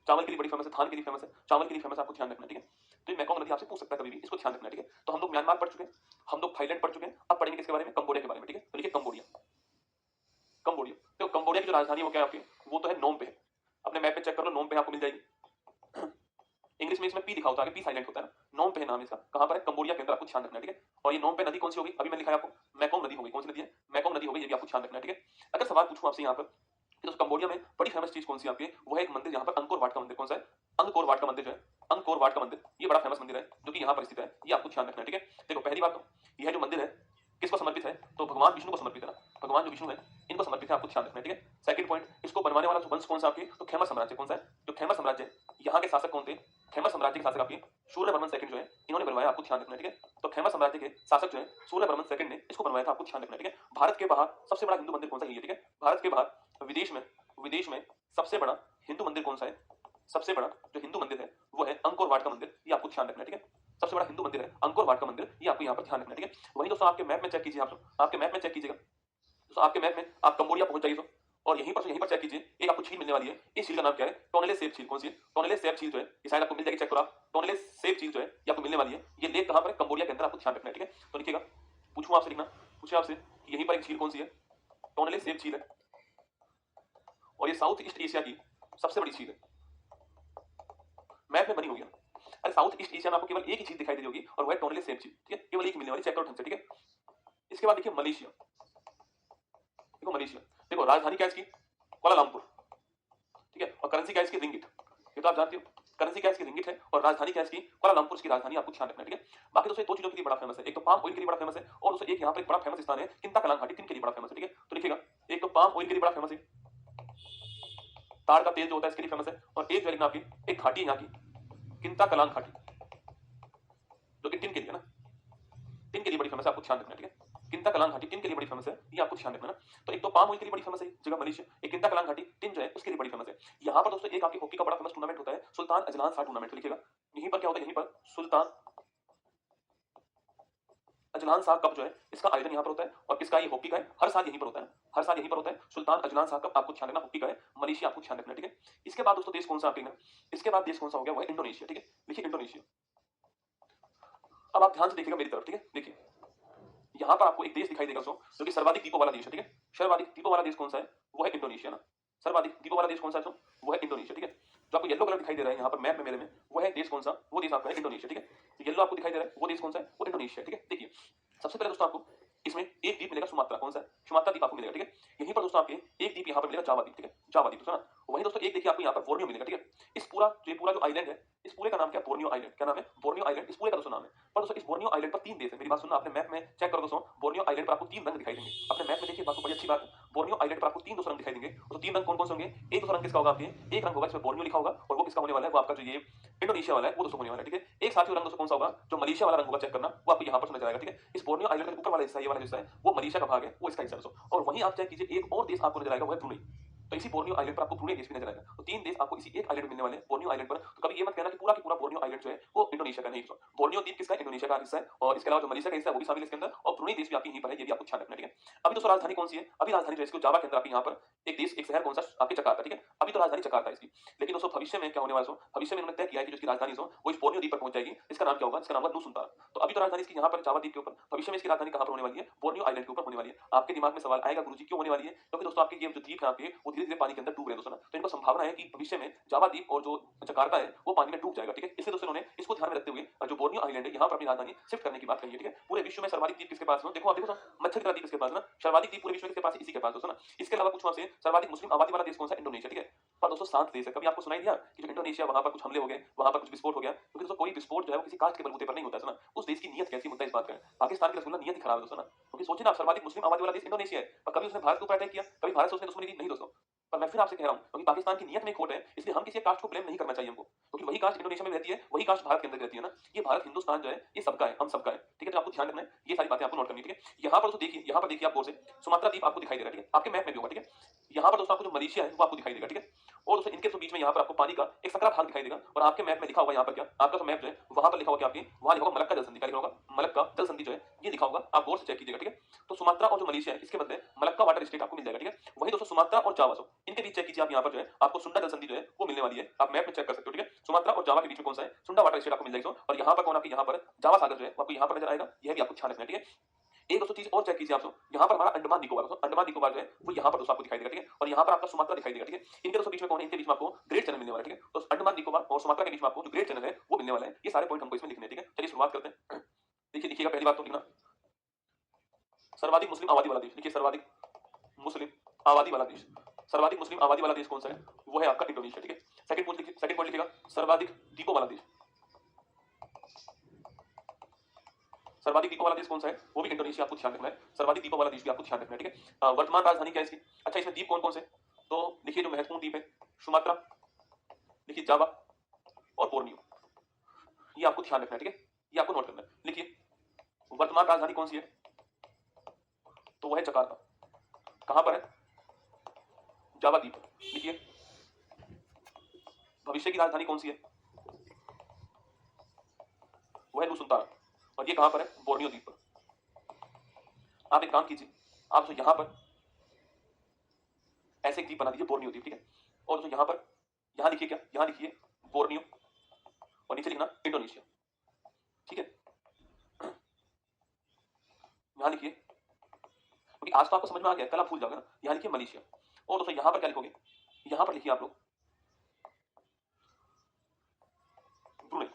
चावल के लिए बड़ी फेमस है, धान के लिए फेमस है, चावल के लिए फेमस है, आपको ध्यान रखना है, ठीक है। तो ये मेकॉन्ग नदी आपसे पूछ सकता है कभी भी, इसको ध्यान रखना है, ठीक है। तो हम लोग म्यांमार पढ़ चुके हैं, हम लोग थाईलैंड पढ़ चुके हैं, अब पढ़ेंगे किसके बारे में? कंबोडिया के बारे में, ठीक है। तो देखिए कंबोडिया, कंबोडिया, तो कंबोडिया की जो राजधानी वो क्या है आपकी? वो तो है नोम पे है। अपने मैप पे चेक कर लो, नोम पे आपको मिल जाएगी। इंग्लिश में इसमें पी लिखा होता है, पी साइलेंट होता है ना, नोम पे है नाम इसका, कहां पर है? कंबोडिया के अंदर, आपको ध्यान रखना है, ठीक है। और ये नोम पे नदी कौन सी होगी? अभी मैंने लिखा है आपको, मैकोंग नदी होगी। कौन सी नदी है? मैकोंग नदी होगी, ये भी आपको ध्यान रखना है, ठीक है। अगर सवाल पूछूं आपसे यहाँ पर कि दोस्तों कंबोडिया में बड़ी फेमस चीज कौन सी है आपकी? वो है एक मंदिर, यहाँ पर अंकोर वाट का मंदिर। कौन सा है? अंगकोर वाट का मंदिर जो है, अंगकोर वाट का मंदिर, ये बड़ा फेमस मंदिर है जो कि यहाँ पर स्थित है, ये आपको ध्यान रखना है, ठीक है। देखो पहली बात तो यह जो मंदिर है किसको समर्पित है? तो भगवान विष्णु को समर्पित है ना, भगवान जो विष्णु है इनको समर्पित है, आपको ध्यान रखना है, ठीक है। सेकंड पॉइंट, इसको बनवाने वाला जो वंश कौन सा आपके? तो खेमर साम्राज्य। कौन सा है? जो खेमर साम्राज्य, यहाँ के शासक कौन थे? खेमर साम्राज्य के शासक आपके सूर्यवर्मन सेकंड जो है, इन्होंने बनवाया, आपको ध्यान रखना है, ठीक है। तो खेमर साम्राज्य के शासक जो है सूर्यवर्मन सेकंड ने इसको बनवाया था, आपको ध्यान रखना है, ठीक है। भारत के बाहर सबसे बड़ा हिंदू मंदिर कौन सा है? ठीक है, भारत के बाहर विदेश में सबसे बड़ा हिंदू मंदिर कौन सा है? सबसे बड़ा जो हिंदू मंदिर है वो है अंकोर वाट का मंदिर, ये आपको ध्यान रखना है, ठीक है। सबसे बड़ा हिंदू मंदिर है अंकोर वाट का मंदिर, ये आपको यहाँ पर ध्यान रखना है, ठीक है। वहीं दोस्तों आपके मैप में चेक कीजिए, आप आपके मैप में चेक कीजिएगा दोस्तों, आपके मैप में आप कंबोडिया पहुंच जाइए और यहीं पर चेक कीजिए, एक आपको झील मिलने वाली है। इस झील का नाम क्या है? टोनले सैप झील। कौन सी है? टोनले सैप झील जो है, ये शायद आपको मिल जाएगी, चेक करो आप। टोनले सैप झील जो है ये आपको मिलने वाली है। ये लेक कहां पर है? कंबोडिया के अंदर, आपको ध्यान रखना है, ठीक है। तो लिखिएगा, पूछूं आपसे, लिखना, पूछे आपसे यहीं पर एक झील कौन सी है? टोनले सैप झील है, और ये साउथ ईस्ट एशिया की सबसे बड़ी झील है, मैप में बनी हुई है। अरे साउथ ईस्ट एशिया में आपको केवल एक ही झील दिखाई दे रही होगी और वह है टोनले सैप झील, ठीक है। केवल एक मिलने वाली, चेक करो ढंग से, ठीक है। इसके बाद देखिए मलेशिया, देखो मलेशिया, देखो राजधानी क्या है इसकी? कुआलालंपुर, ठीक है। और करेंसी क्या है इसकी? रिंगिट, ये तो आप जानते हो, करेंसी क्या है इसकी? रिंगिट है। और राजधानी क्या है इसकी? कुआलालंपुर की राजधानी, आपको ध्यान रखना है, ठीक है। बाकी दोस्तों दो चीजों के लिए बड़ा फेमस है, एक तो पाम ऑयल के लिए बड़ा फेमस है, और दोस्तों एक यहाँ पर एक बड़ा फेमस स्थान है किंता कलां घाटी, तीन के लिए बड़ा फेमस है, ठीक है। तो लिखिएगा, एक तो पाम ऑयल के लिए बड़ा फेमस है, ताड़ का तेल जो होता है इसके लिए फेमस है, और एक जो है आपकी एक घाटी है यहाँ की किंता कलां घाटी, जो कि टिन के लिए ना, टिन के लिए बड़ी फेमस है, आपको ध्यान रखना है, ठीक है। किंता कलां घाटी टिन के लिए बड़ी फेमस है, ये आपको ध्यान रखना ना। तो एक तो पाम ऑयल के लिए बड़ी फेमस है जगह मलेशिया, एक किंता कलां घाटी टिन जो है उसके लिए बड़ी फेमस है। यहाँ पर दोस्तों एक आपकी हॉकी का बड़ा फेमस टूर्नामेंट होता है, सुल्तान अजलान शाह टूर्नामेंट, लिखिएगा। यहीं पर क्या होता है? यहीं पर सुल्तान अजलान शाह कप जो है इसका आयोजन यहाँ पर होता है, और किसका? ये हॉकी का है, हर साल यहीं पर होता है, हर साल यहीं पर होता है सुल्तान अजलान शाह कप, आपको ध्यान रखना, हॉकी का है, मलेशिया, आपको ध्यान रखना, ठीक है। इसके बाद दोस्तों देश कौन सा आपके? इसके बाद देश कौन सा हो गया? वो है इंडोनेशिया, ठीक है। लिखिए इंडोनेशिया, अब आप ध्यान से देखिएगा मेरी तरफ, ठीक है। देखिए यहाँ पर आपको एक देश दिखाई देगा दोस्तों जो कि सर्वाधिक द्वीपों वाला देश है, ठीक है। सर्वाधिक द्वीपों वाला देश कौन सा है? वो है इंडोनेशिया ना, सर्वाधिक द्वीपों वाला देश कौन सा है दोस्तों? वो है इंडोनेशिया, ठीक है। जो आपको येलो कलर दिखाई दे रहा है यहाँ पर मैप में मेरे में, वो है देश कौन सा? वो देश आपका है इंडोनेशिया, ठीक है। येलो आपको दिखाई दे रहा है, वो देश कौन सा है? वो इंडोनेशिया, ठीक है। देखिए सबसे पहले दोस्तों आपको इसमें एक द्वीप मिलेगा सुमात्रा, कौन सा है? सुमात्रा द्वीप आपको मिलेगा, ठीक है। यहीं पर दोस्तों आपके एक द्वीप यहाँ पर मिलेगा जावा द्वीप, ठीक है, जावा द्वीप दोस्तों ना। वहीं दोस्तों एक देखिए आपको यहाँ पर बोर्नियो मिलेगा, ठीक है। इस पूरा जो आइलैंड है, इस पूरे का नाम क्या है? बोर्नियो आइलैंड, क्या नाम है? बोर्नियो आइलैंड, इस पूरे का दोस्तों नाम है। पर दोस्तों इस बोर्नियो आइलैंड पर तीन देश है, मेरी बात सुनना, अपने मैप में चेक करो दोस्तों, बोर्नियो आइलैंड पर आपको तीन रंग दिखाई देंगे, अपने मैप में देखिए, बात बड़ी अच्छी बात है। बोर्नियो आइलैंड पर आपको तीन दोस्तों रंग दिखाई देंगे, तो तीन रंग कौन कौन से होंगे? एक दोस्तों रंग किसका होगा आपके? एक रंग होगा इसमें बोर्नियो लिखा होगा, और वो किसका होने वाला है? वो आपका जो ये इंडोनेशिया वाला है वो दोस्तों होने वाला है, ठीक है। एक साथी रंग दोस्तों कौन सा होगा? जो मलेशिया वाला रंग होगा, चेक करना, वो आपको यहाँ पर नजर आएगा, ठीक है। इस बोर्नियो आइलैंड का ऊपर वाला हिस्सा, ये वाला हिस्सा है, वो मलेशिया का भाग है, वो इसका हिस्सा है दोस्तों। और वहीं आप चेक कीजिए एक और देश आपको नजर आएगा, वो है ब्रुनेई। तो इसी बोर्नियो आइलैंड पर आपको ब्रुनेई देश भी नजर आएगा, तो तीन देश आपको इसी एक आइलैंड में मिलने वाले हैं, बोर्नियो आइलैंड पर। तो कभी ये मत कहना कि पूरा की पूरा बोर्नियो आइलैंड जो है वो इंडोनेशिया का नहीं है। बोर्नियो द्वीप किसका है? इंडोनेशिया का हिस्सा है, और इसके अलावा जो मलेशिया का हिस्सा है वो भी शामिल है इसके अंदर, और ब्रुनेई देश भी आपकी यहीं पर है, ये भी आपको ध्यान रखना है, ठीक है। अभी दोस्तों राजधानी कौन सी है? अभी राजधानी जो है इसको जावा के अंदर आपके यहाँ पर एक देश, एक शहर कौन सा? आपके जकार्ता, ठीक है। अभी तो राजधानी जकार्ता है इसकी, लेकिन दोस्तों भविष्य में क्या होने वाला है? भविष्य में उन्होंने तय किया है कि जो इसकी राजधानी वो इस बोर्नियो द्वीप पर पहुंच जाएगी, इसका नाम क्या होगा? इसका नाम होगा नूसुल्तान। तो अभी तो राजधानी इसकी यहाँ पर जावा द्वीप के ऊपर, भविष्य में इसकी राजधानी कहाँ पर होने वाली है? बोर्नियो आइलैंड के ऊपर होने वाली है। आपके दिमाग में सवाल आएगा, गुरुजी क्यों होने वाली है? क्योंकि दोस्तों आपके ये जो द्वीप है आपके, वो धीरे धीरे पानी के अंदर डूब रहे हैं दोस्तों ना, तो इनको संभावना है कि भविष्य में जावा द्वीप और जो जकार्ता है वो पानी में डूब जाएगा, ठीक है। इसलिए दोस्तों इन्होंने इसको ध्यान में रखते हुए जो बोर्नियो आइलैंड है यहाँ पर अपनी राजधानी शिफ्ट करने की बात कही है, ठीक है। पूरे विश्व में सर्वाधिक द्वीप किसके पास है? देखो आप देखो मच्छर का द्वीप किसके पास है ना, सर्वाधिक द्वीप पूरे विश्व में किसके पास है? इसी के पास दोस्तों ना। इसके अलावा कुछ वहां से सर्वाधिक मुस्लिम आबादी वाला देश कौन सा? इंडोनेशिया, ठीक है। पर दोस्तों शांत देश है, कभी आपको सुनाई दिया कि जो इंडोनेशिया वहां पर कुछ हमले हो गए, वहां पर कुछ विस्फोट हो गया? क्योंकि दोस्तों कोई विस्फोट जो है वो किसी कास्ट के बलबूते पर नहीं होता है ना, उस देश की नीयत कैसी मुद्दा इस बात का है। पाकिस्तान की रसगुल्ला नीयत ही खराब है दोस्तों ना, क्योंकि सोचिए ना आप, सर्वाधिक मुस्लिम आबादी वाला देश इंडोनेशिया है, पर कभी उसने भारत के ऊपर अटैक किया? कभी भारत से उसने दुश्मनी की? नहीं दोस्तों। पर मैं फिर आपसे कह रहा हूं, क्योंकि पाकिस्तान की नीयत में खोट है, इसलिए हम किसी कास्ट को ब्लेम नहीं करना चाहिए हमको। क्योंकि वही कास्ट इंडोनेशिया में रहती है, वही कास्ट भारत के अंदर रहती है ना। ये भारत हिंदुस्तान जो है ये सबका है, हम सबका है, ठीक है। तो आपको ध्यान रखना है, ये सारी बातें आपको नोट करनी है, ठीक है। यहाँ पर दोस्तों देखिए, यहाँ पर देखिए आप गौर से, सुमात्रा द्वीप आपको दिखाई दे रहा है, ठीक है, आपके मैप में भी होगा, ठीक है। यहाँ पर दोस्तों आपको जो मलेशिया है वो आपको दिखाई देगा, ठीक है। और दोस्तों इनके तो बीच में यहाँ पर आपको पानी का एक सकरा भाग दिखाई देगा, और आपके मैप में लिखा होगा यहाँ पर क्या, आपका जो मैप जो है वहां पर लिखा होगा, आपके वहां लिखा होगा मलक्का जल संधि, क्या लिखा होगा, मलक्का जल संधि जो है ये लिखा होगा, आप गौर से चेक कीजिएगा, ठीक है। तो सुमात्रा और जो मलेशिया है इसके बदले मलक्का वाटर स्टेट आपको मिल जाएगा, ठीक है। वही दोस्तों सुमात्रा और जावा जो इनके बीच चेक कीजिए आप, यहाँ पर जो है आपको सुंडा जल संधि जो है वो मिलने वाली है, आप मैप में चेक कर सकते हो, ठीक है। सुमात्रा और जावा के बीच में कौन सा है, सुंडा वाटर स्टेट आपको मिल जाएगा, और यहाँ पर कौन, आपके यहाँ पर जावा सागर जो है आपको यहाँ पर नजर आएगा, यह भी आपको ध्यान रखना है, ठीक है। एक दोस्तों चीज और चेक कीजिए आप लोग, यहाँ पर हमारा अंडमान निकोबार, दोस्तों अंडमान निकोबार जो है वो यहाँ पर दोस्तों आपको दिखाई देगा, ठीक है। और यहाँ पर आपका सुमात्रा दिखाई देगा, ठीक है। इनके दोस्तों बीच में कौन है, इनके बीच में आपको ग्रेट चैनल मिलने वाला है, ठीक है। तो अंडमान निकोबार और सुमात्रा के बीच में आपको जो ग्रेट चैनल है वो मिलने वाला है। ये सारे पॉइंट हमको इसमें लिखने हैं, ठीक है। चलिए शुरुआत करते हैं। देखिए, लिखिएगा पहली बात तो लिखना, सर्वाधिक मुस्लिम आबादी वाला देश, लिखिए सर्वाधिक मुस्लिम आबादी वाला देश, सर्वाधिक मुस्लिम आबादी वाला देश कौन सा है, वो है आपका इंडोनेशिया, ठीक है। सेकंड पॉइंट लिखिए, सेकंड पॉइंट लिखिएगा सर्वाधिक द्वीपों वाला देश, सर्वाधिक द्वीपों वाला देश कौन सा है, वो भी इंडोनेशिया आपको ध्यान रखना है, सर्वाधिक द्वीपों वाला देश भी आपको ध्यान रखना है, ठीक है। वर्तमान राजधानी क्या है इसकी, अच्छा इसमें द्वीप कौन कौन से, तो लिखिए जो महत्वपूर्ण द्वीप है, सुमात्रा, लिखिए जावा और बोर्नियो, ये आपको ध्यान रखना है, ठीक है। ये आपको नोट करना है, लिखिए वर्तमान राजधानी कौन सी है, तो वह है जकार्ता, कहां पर है, जावा द्वीप, लिखिए भविष्य की राजधानी कौन सी है, वो है नुसुंतारा, और ये कहां पर है, बोर्नियो द्वीप पर। आप एक काम कीजिए, आप जो यहां पर ऐसे एक द्वीप बना दीजिए, बोर्नियो द्वीप, ठीक है। और जो यहां पर, यहां लिखिए क्या, यहां लिखिए बोर्नियो, और नीचे लिखना इंडोनेशिया, ठीक है। यहां लिखिए, क्योंकि आज तो आपको समझ में आ गया, कल आप भूल जाओगे ना। यहां लिखिए मलेशिया, और दोस्तों यहां पर क्या लिखोगे, यहां पर लिखिए आप लोग ब्रुनेई,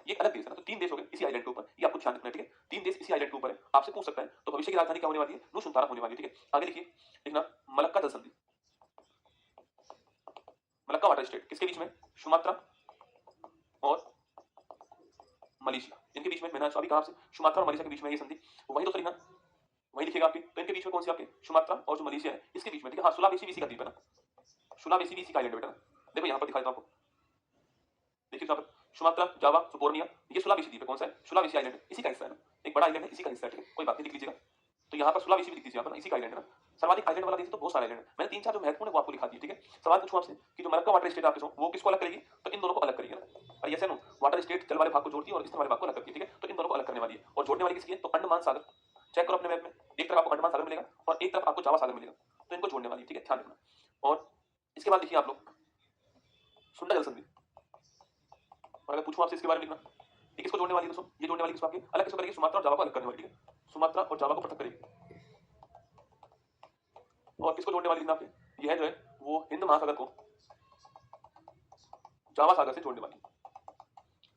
ये अलग देश है ना, तो तीन देश हो गए इसी आइलैंड के ऊपर, ये आपको ध्यान रखना है, ठीक है। तीन देश इसी आइलैंड के ऊपर है, आपसे पूछ सकता है, तो भविष्य की राजधानी क्या होने वाली है, नुसुंतारा होने वाली है, ठीक है। आगे लिखिए, लिखना मलक्का जल संधि, मलक्का वाटर स्टेट किसके बीच में, सुमात्रा और मलेशिया, इनके बीच में, मैंने अभी कहा आपसे सुमात्रा और मलेशिया के बीच में ये संधि, वही तो लिखना, वही लिखिएगा आपके। तो इनके बीच में कौन सी, आपके सुमात्रा और जो मलेशिया है इसके बीच में, ठीक है। हाँ, सुलावेसी भी इसी का द्वीप है ना, सुलावेसी भी इसी का आइलैंड है बेटा, देखो यहाँ पर दिखाई देता हूं आपको, देखिए यहाँ पर सुमात्रा, जावा, बोर्निया, ये सुलावेसी द्वीप है, कौन सा है, सुलावेसी आइलैंड है, इसी का हिस्सा है ना, एक बड़ा आइलैंड है, इसी का हिस्सा है, ठीक है। कोई बात नहीं, लिख लीजिएगा। तो यहाँ पर सुलावेसी भी लिख दीजिए, यहाँ पर इसी का आइलैंड है ना। सर्वाधिक आइलैंड वाला देश है, तो बहुत सारे आइलैंड है, मैंने तीन चार जो महत्वपूर्ण है वो आपको लिखा दिए, ठीक है। सवाल पूछूं आपसे कि जो मलक्का वाटर स्टेट आपके वो किसको अलग करेगी, तो इन दोनों को अलग करेगी ना। और ये नो वाटर स्टेट जल वाले भाग को जोड़ती है और इस वाले भाग को अलग करती है, ठीक है। तो इन दोनों को अलग करने वाली है, और जोड़ने वाली किसकी है, तो अंडमान सागर, चेक करो अपने मैप में, एक तरफ आपको अंडमान सागर मिलेगा और एक तरफ आपको जावा सागर मिलेगा, तो इनको जोड़ने वाली है, ठीक है, ध्यान रखना। और इसके बाद देखिए आप लोग सुंडा जल संधि, और अगर पूछूं आपसे इसके बारे में लिखना, ये किसको जोड़ने वाली है दोस्तों, ये जोड़ने वाली किसको, आपके अलग किसको करेगी, सुमात्रा और जावा को अलग करने वाली, ठीक है। सुमात्रा और जावा को पृथक करेगी, और किसको जोड़ने वाली लिखना आपके, यह जो है वो हिंद महासागर को जावा सागर से जोड़ने वाली,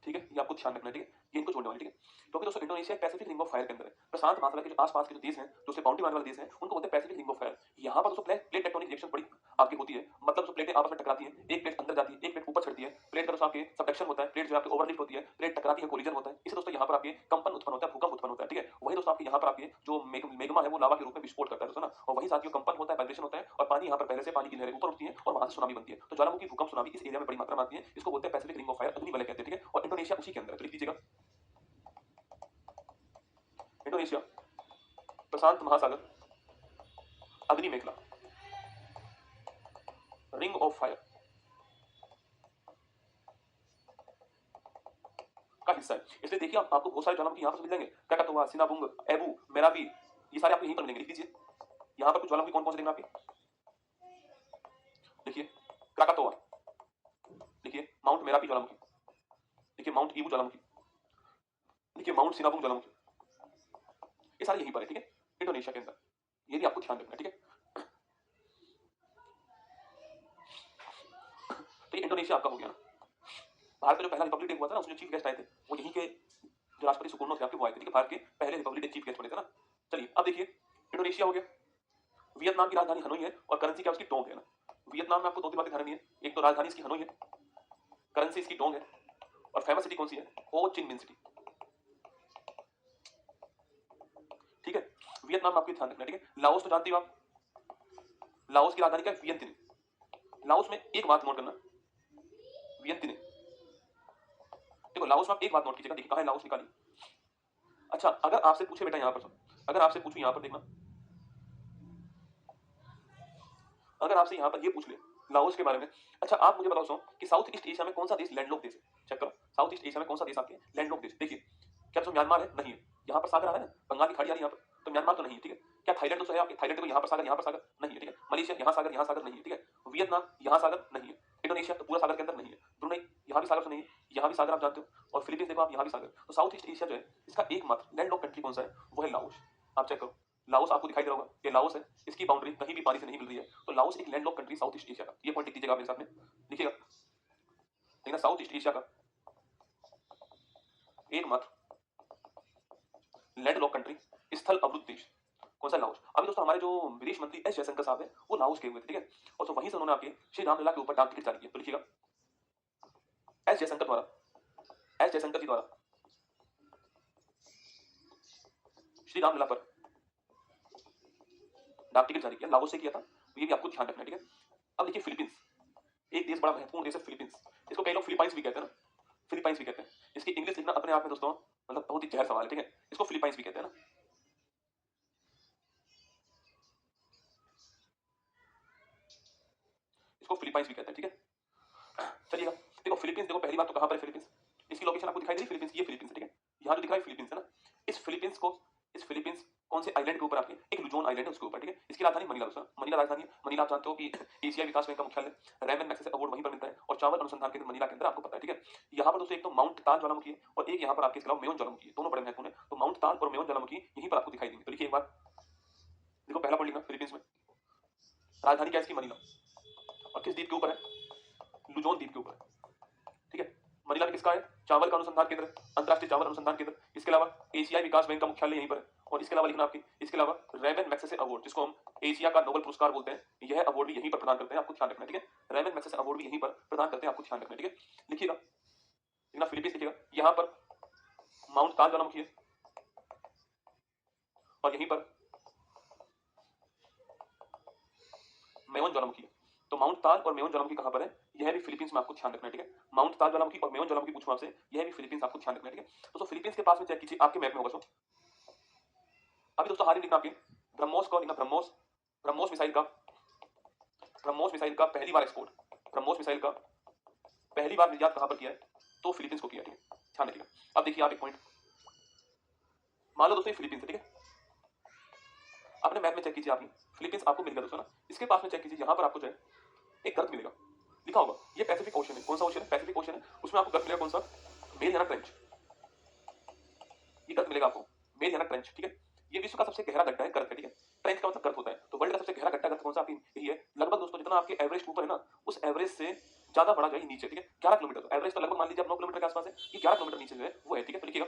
ठीक है। ये आपको ध्यान रखना है, ठीक है, ये इनको जोड़ने वाली, ठीक है। क्योंकि दोस्तों Indonesia Pacific ring of fire के अंदर है, प्रशांत महासागर के जो आसपास के जो देश हैं, जो उससे बाउंड्री मारने वाले देश हैं, उनको बोलते हैं पैसिफिक रिंग ऑफ फायर। यहाँ पर दोस्तों प्लेट टेक्टोनिक रिएक्शन बड़ी आपकी होती है, मतलब जो प्लेटें आपस में टकराती हैं, एक प्लेट अंदर जाती है, एक प्लेट ऊपर चढ़ती है, प्लेट का दोस्तों आपके सबडक्शन होता है, प्लेट जो आपके ओवरलिफ्ट होती है, प्लेट टकराती है, कोलिजन होता है, इससे दोस्तों यहाँ पर आपके कंपन उत्पन्न होता है, भूकंप उत्पन्न होता है, ठीक है। वही दोस्तों आपके यहाँ पर आपके जो मेगमा है वो लावा के रूप में विस्फोट करता है दोस्तों ना, और वही साथियों कंपन होता है, वाइब्रेशन होता है, और पानी यहाँ पर पहले से पानी की लहरें ऊपर उठती है और वहां से सुनामी बनती है। तो ज्वालामुखी भूकंप सुनामी इस एरिया में बड़ी मात्रा में आती है, इसको बोलते हैं पैसिफिक रिंग ऑफ फायर, अग्नि वलय कहते हैं, ठीक है। और इंडोनेशिया उसी के अंदर है, तो लिख लीजिएगा इंडोनेशिया प्रशांत महासागर अग्नि मेखला रिंग ऑफ फायर का हिस्सा है। इसलिए देखिए आपको बहुत सारे ज्वालामुखी यहाँ पर मिल जाएंगे, क्राकातोआ, सिनाबुंग, एबू, मेराबी, ये सारे आपको यहीं पर मिलेंगे, लिख लीजिए। यहाँ पर कुछ ज्वालामुखी कौन कौन से देखना आपके, देखिए क्राकातोआ, लिखिए माउंट मेराबी ज्वालामुखी, लिखिए माउंट ईबू ज्वालामुखी, लिखिए माउंट सिनाबुंग ज्वालामुखी, ये सारे यहीं पर है, ठीक है, इंडोनेशिया के अंदर। ये भी आपको ध्यान रखना है, ठीक है। तो ये इंडोनेशिया आपका हो गया ना। भारत में जो पहला रिपब्लिक डे हुआ था ना, उसमें जो चीफ गेस्ट आए थे वो यहीं के जो राष्ट्रपति सुकर्णो थे आपके, वो आए थे, ठीक है। भारत के पहले रिपब्लिक डे चीफ गेस्ट बने थे ना। चलिए अब देखिए इंडोनेशिया हो गया, वियतनाम की राजधानी हनोई है और करेंसी क्या उसकी डोंग है ना। वियतनाम में आपको दो तीन बातें ध्यान रखनी है, एक तो राजधानी इसकी हनोई है, करेंसी इसकी डोंग है, और फेमस सिटी कौन सी है, हो चिन मिन सिटी, ठीक है। वियतनाम में आपको ध्यान रखना है, ठीक है। लाओस तो जानते हो आप, लाओस की राजधानी क्या है, वियंतिने। लाओस में एक बात नोट करना, वियंतिने, देखो लाओस में आप एक बात नोट कीजिएगा, देखिए कहाँ है लाओस निकाली। अच्छा अगर आपसे पूछे बेटा यहाँ पर सुन, अगर आपसे पूछूं यहाँ पर देखना, अगर आपसे यहाँ पर ये पूछ ले लाओस के बारे में, अच्छा आप मुझे बताओ कि साउथ ईस्ट एशिया में कौन सा देश लैंडलॉक देश है? चेक करो साउथ ईस्ट एशिया में कौन सा देश आपके लैंडलॉक देश। देखिए क्या तो म्यांमार है? नहीं है। यहाँ पर सागर आ रहा है ना, बंगाल की खाड़ी आ रही है यहाँ पर, तो म्यांमार तो नहीं है, ठीक है। क्या थाईलैंड तो है आपके? थाईलैंड को यहाँ पर सागर नहीं है, ठीक है। मलेशिया यहाँ सागर नहीं है, ठीक है। वियतनाम यहाँ सागर नहीं है। इंडोनेशिया तो पूरा सागर के अंदर नहीं है। ब्रुनई यहाँ भी सागर तो नहीं है, यहाँ भी सागर आप जानते हो। और फिलीपींस देखो आप, यहाँ भी सागर। तो साउथ ईस्ट एशिया जो है इसका एकमात्र लैंडलॉक कंट्री कौन सा है? वो है लाओस। आप चेक करो, लाओस आपको दिखाई दे रहा होगा, ये लाओस है, इसकी बाउंड्री कहीं भी पानी से नहीं मिल रही है, तो लाओस एक landlocked country south east Asia का। ये पॉइंट लिख दीजिएगा मेरे साथ में, लिखिएगा। लेकिन साउथ ईस्ट एशिया का एकमात्र लैंडलॉक कंट्री, स्थल अवरुद्ध देश कौन सा? लाओस। अभी दोस्तों हमारे जो विदेश मंत्री एस जयशंकर साहब है वो लाओस के हुए थे, ठीक है। और तो वहीं से उन्होंने आपके श्री रामलला के ऊपर डाक टिकट जारी किया, तो लिखिएगा एस जयशंकर द्वारा, एस जयशंकर जी द्वारा श्री रामलला पर डाक टिकट जारी किया, लाओस से किया था, तो ये भी आपको ध्यान रखना है, ठीक है। अब देखिए फिलीपींस, एक देश बड़ा महत्वपूर्ण देश है फिलीपींस, इसको कई लोग फिलीपाइंस भी कहते हैं ना, फिलीपाइंस भी कहते हैं। इसकी इंग्लिश लिखना अपने आप में दोस्तों मतलब बहुत ही जहर सवाल है, ठीक है। इसको फिलीपाइंस भी कहते हैं ना, इसको फिलीपाइंस भी कहते हैं, ठीक है। चलिएगा देखो फिलीपींस, देखो पहली बात तो कहां पर है फिलीपींस, इसकी लोकेशन आपको दिखाई दे रही है फिलीपींस, ये फिलीपींस है, ठीक है। यहां जो दिख रहा है फिलीपींस है ना, इस फिलीपींस को, इस फिलीपींस कौन से आइलैंड के ऊपर आपके? एक लुजोन आइलैंड है उसके ऊपर, ठीक है। इसकी राजधानी मनीला दोस्तों, मनीला राजधानी है। मनीला आप जानते हो कि एशिया विकास बैंक का मुख्यालय, रैमन मैग्सेसे अवार्ड वहीं पर मिलता है, और चावल अनुसंधान केंद्र मनीला के अंदर आपको पता है, ठीक है। यहाँ पर दोस्तों एक तो माउंट ताल ज्वालामुखी है, और एक यहाँ पर आपके खिलाफ मेयोन ज्वालामुखी है, दोनों बड़े महत्वपूर्ण है। तो माउंट ताल और मेयोन ज्वालामुखी यहीं पर आपको दिखाई देंगे, तो लिखिए एक बार, देखो पहला पॉइंट लिखना फिलीपींस में राजधानी क्या है इसकी? मनीला, और किस द्वीप के ऊपर है? लुजोन द्वीप के ऊपर है, ठीक है। मनीला में किसका है? चावल का अनुसंधान केंद्र, अंतरराष्ट्रीय चावल अनुसंधान केंद्र। इसके अलावा एशियाई विकास बैंक का मुख्यालय यहीं पर है, और इसके अलावा लिखना आपकी, इसके अलावा रैमन मैग्सेसे अवार्ड, जिसको हम एशिया का नोबेल पुरस्कार बोलते हैं, यह अवार्ड भी यहीं पर प्रदान करते हैं, आपको ध्यान रखना है, ठीक है। रैमन मैग्सेसे अवार्ड भी यहीं पर प्रदान करते हैं, आपको ध्यान रखना है, ठीक है। लिखिएगा, लिखना फिलीपींस लिखिएगा, यहाँ पर माउंट ताल ज्वालामुखी है, और यहीं पर मेयोन ज्वालामुखी है। तो माउंट ताल और मेयोन ज्वालामुखी कहां पर है? यह भी फिलीपींस में, आपको ध्यान रखना है, ठीक है। माउंट ताल ज्वालामुखी और मेयोन ज्वालामुखी पूछूं आपसे, यह भी फिलीपींस, आपको ध्यान रखना है, ठीक है। दोस्तों फिलीपींस के पास में चेक कीजिए, आपके मैप में होगा। अभी दोस्तों हाल ही लिखना आपके ब्रह्मोस को, लिखना ब्रह्मोस, ब्रह्मोस मिसाइल का, ब्रह्मोस मिसाइल का पहली बार एक्सपोर्ट, ब्रह्मोस मिसाइल का पहली बार निर्यात कहां पर किया है? तो फिलीपींस को किया, ठीक है, ध्यान रखिएगा। अब देखिए आप एक पॉइंट, मान लो दोस्तों ये फिलीपींस है, ठीक है। अपने मैप में चेक कीजिए, आपने फिलीपींस आपको मिल गया दोस्तों ना, इसके पास में चेक कीजिए, यहां पर आपको जो है एक गर्त मिलेगा, लिखा होगा ये पैसिफिक ओशन है। कौन सा ओशन है? पैसिफिक ओशन है। उसमें आपको गर्त मिलेगा कौन सा? मेरियाना ट्रेंच, ये गर्त मिलेगा आपको, मेरियाना ट्रेंच, ठीक है। ये विश्व का सबसे गहरा गड्ढा है, गर्त है, ठीक है। ट्रेंच का मतलब गर्त होता है, तो वर्ल्ड का सबसे गहरा गड्ढा गर्त कौन सा? आपकी यही है। लगभग दोस्तों जितना आपके एवरेस्ट ऊपर है ना, उस एवरेज से ज्यादा बड़ा जो है नीचे, ठीक है, 11 किलोमीटर। तो एवरेज तो लगभग मान लीजिए आप 9 किलोमीटर के आसपास है, ये 11 किलोमीटर नीचे जो है वो है, ठीक है। तो लिखिएगा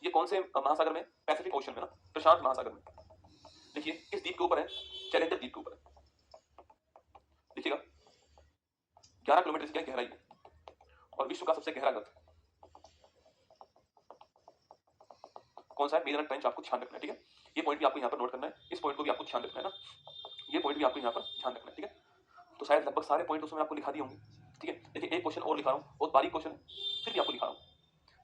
ये कौन से महासागर में? पैसिफिक ओशन में ना, प्रशांत महासागर में। देखिए इस द्वीप के ऊपर है, चैलेंजर द्वीप के ऊपर है, देखिएगा 11 किलोमीटर इसकी गहराई है, और विश्व का सबसे गहरा गर्त कौन सा है? मेरियाना ट्रेंच, आपको ध्यान रखना है, ठीक है। ये पॉइंट भी आपको यहाँ पर नोट करना है, इस पॉइंट को भी आपको ध्यान रखना है ना, ये पॉइंट भी आपको यहाँ पर ध्यान रखना है, ठीक है। तो शायद लगभग सारे पॉइंट उसमें आपको लिखा दिए होंगे, ठीक है। देखिए एक क्वेश्चन और लिखा रहा हूँ, बहुत बारीक क्वेश्चन है, फिर भी आपको लिखा रहा हूँ।